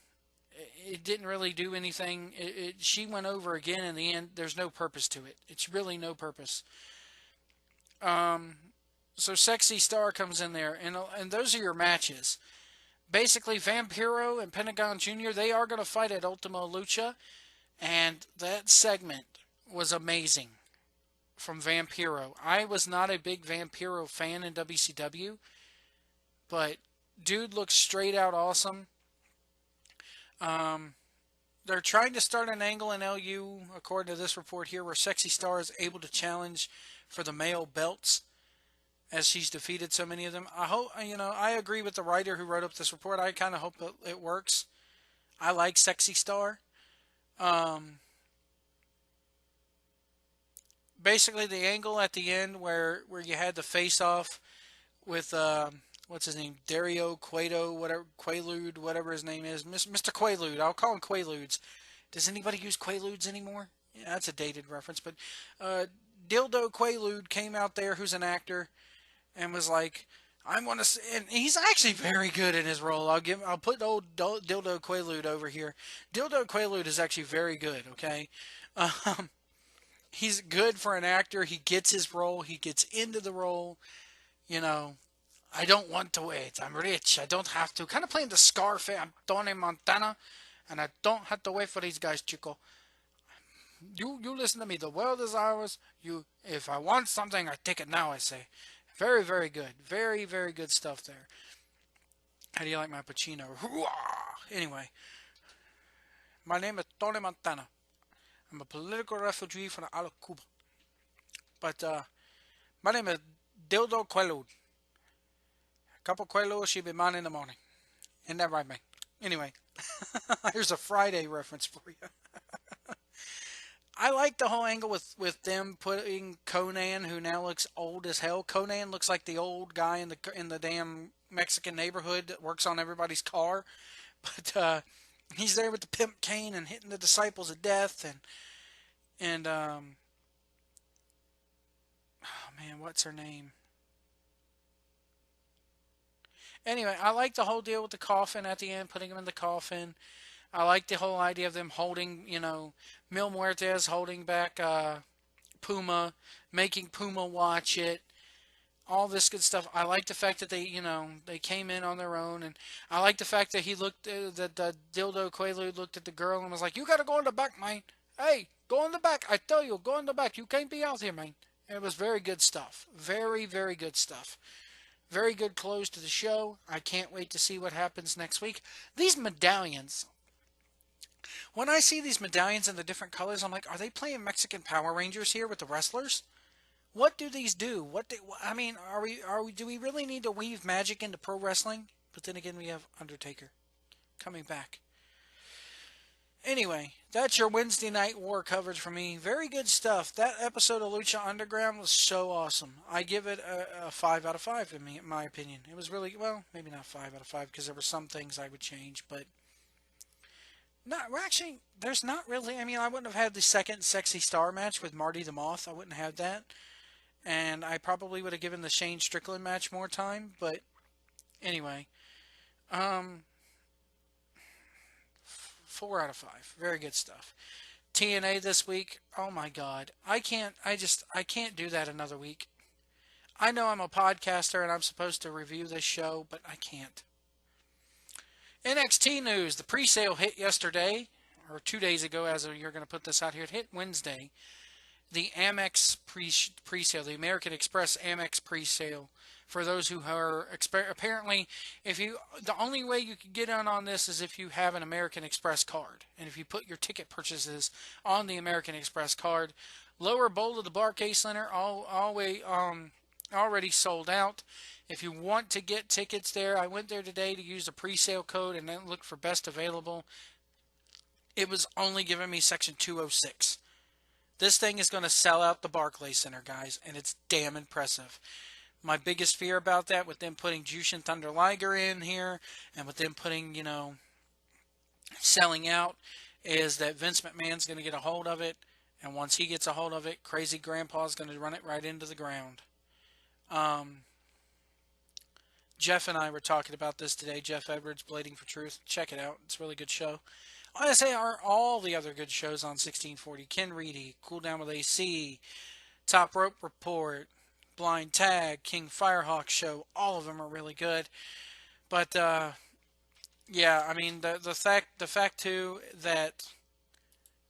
It didn't really do anything. She went over again in the end. There's no purpose to it. It's really no purpose. So Sexy Star comes in there, and those are your matches. Basically, Vampiro and Pentagon Jr., they are going to fight at Ultimo Lucha, and that segment was amazing from Vampiro. I was not a big Vampiro fan in WCW, but dude looks straight out awesome. Um, they're trying to start an angle in LU, according to this report here, where Sexy Star is able to challenge for the male belts as she's defeated so many of them. I hope, I agree with the writer who wrote up this report. I kind of hope it works. I like Sexy Star. Um, Basically, the angle at the end where you had the face off with what's his name, Dario Cueto, whatever Quaalude, whatever his name is, Mr. Quaalude. I'll call him Quaaludes. Does anybody use Quaaludes anymore? Yeah, that's a dated reference, but uh, Dildo Quaalude came out there, who's an actor, and was like, "I want to," and he's actually very good in his role. I'll put old Dildo Quaalude over here. Dildo Quaalude is actually very good. Okay, um, he's good for an actor. He gets his role. He gets into the role. You know, I don't want to wait. I'm rich. I don't have to. Kind of playing the Scarface. I'm Tony Montana, and I don't have to wait for these guys, Chico. You listen to me. The world is ours. If I want something, I take it now. I say, very very good. Very very good stuff there. How do you like my Pacino? Anyway, my name is Tony Montana. I'm a political refugee from out of Cuba. But my name is Dildo Quaalude. A couple Quaaludes should be mine in the morning. Isn't that right, man? Anyway, here's a Friday reference for you. I like the whole angle with them putting Conan, who now looks old as hell. Conan looks like the old guy in the damn Mexican neighborhood that works on everybody's car, but he's there with the pimp cane and hitting the disciples of death and oh man, what's her name? Anyway, I like the whole deal with the coffin at the end, putting him in the coffin. I like the whole idea of them holding, Mil Muertes holding back Puma, making Puma watch it, all this good stuff. I like the fact that they came in on their own, and I like the fact that that the Dildo Quaalude looked at the girl and was like, "You gotta go in the back, man. Hey, go in the back. I tell you, go in the back. You can't be out here, man." And it was very good stuff. Very, very good stuff. Very good close to the show. I can't wait to see what happens next week. These medallions. When I see these medallions in the different colors, I'm like, are they playing Mexican Power Rangers here with the wrestlers? What do these do? I mean, do we really need to weave magic into pro wrestling? But then again, we have Undertaker coming back. Anyway, that's your Wednesday night war coverage for me. Very good stuff. That episode of Lucha Underground was so awesome. I give it a 5 out of 5 in my opinion. It was really, well, maybe not 5 out of 5 because there were some things I would change, but not, well, actually, there's not really. I mean, I wouldn't have had the second Sexy Star match with Marty the Moth. I wouldn't have that. And I probably would have given the Shane Strickland match more time, but anyway. Um, 4 out of 5. Very good stuff. TNA this week. Oh my God. I can't do that another week. I know I'm a podcaster and I'm supposed to review this show, but I can't. NXT news. The pre-sale hit yesterday, or 2 days ago as you're going to put this out here. It hit Wednesday. the Amex pre-sale, the American Express Amex pre-sale. For those who are apparently, if you the only way you can get on this is if you have an American Express card, and if you put your ticket purchases on the American Express card. Lower bowl of the Barcade Center already sold out. If you want to get tickets there, I went there today to use the pre-sale code and then look for best available. It was only giving me section 206. This thing is going to sell out the Barclays Center, guys, and it's damn impressive. My biggest fear about that, with them putting Jushin Thunder Liger in here, and with them putting, selling out, is that Vince McMahon's going to get a hold of it, and once he gets a hold of it, Crazy Grandpa's going to run it right into the ground. Jeff and I were talking about this today. Jeff Edwards, Blading for Truth. Check it out. It's a really good show. I say are all the other good shows on 1640. Ken Reedy, Cool Down with AC, Top Rope Report, Blind Tag, King Firehawk Show. All of them are really good. But yeah, I mean the fact too that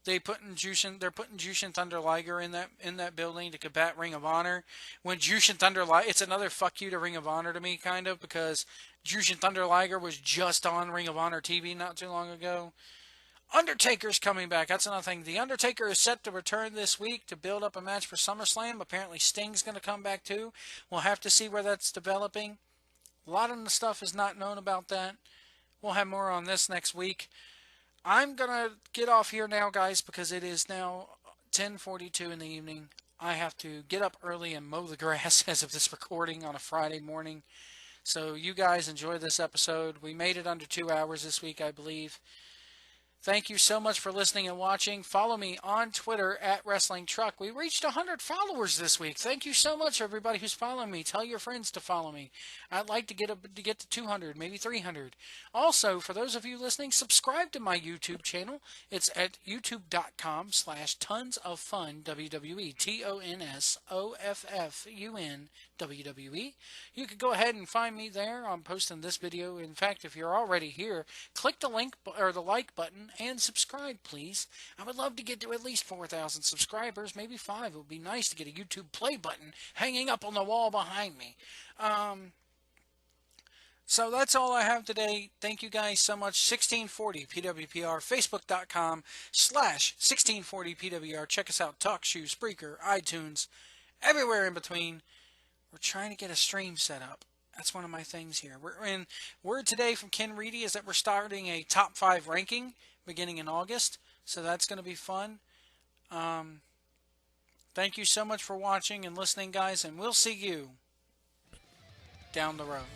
they're putting Jushin Thunder Liger in that building to combat Ring of Honor. When Jushin Thunder Liger, it's another fuck you to Ring of Honor to me, kind of, because Jushin Thunder Liger was just on Ring of Honor TV not too long ago. Undertaker's coming back. That's another thing. The Undertaker is set to return this week to build up a match for SummerSlam. Apparently Sting's going to come back too. We'll have to see where that's developing. A lot of the stuff is not known about that. We'll have more on this next week. I'm going to get off here now, guys, because it is now 10:42 in the evening. I have to get up early and mow the grass as of this recording on a Friday morning. So you guys enjoy this episode. We made it under 2 hours this week, I believe. Thank you so much for listening and watching. Follow me on Twitter at Wrestling Truck. We reached 100 followers this week. Thank you so much, everybody who's following me. Tell your friends to follow me. I'd like to get to 200, maybe 300. Also, for those of you listening, subscribe to my YouTube channel. It's at youtube.com/tonsoffun WWE. TONSOFFUN WWE. You could go ahead and find me there. I'm posting this video. In fact, if you're already here, click the link or the like button and subscribe, please. I would love to get to at least 4,000 subscribers, maybe 5. It would be nice to get a YouTube play button hanging up on the wall behind me. So that's all I have today. Thank you guys so much. 1640 PWPR, Facebook.com/1640 PWR. Check us out. TalkShoe, Spreaker, iTunes, everywhere in between. We're trying to get a stream set up. That's one of my things here. Word today from Ken Reedy is that we're starting a top 5 ranking beginning in August. So that's going to be fun. Thank you so much for watching and listening, guys. And we'll see you down the road.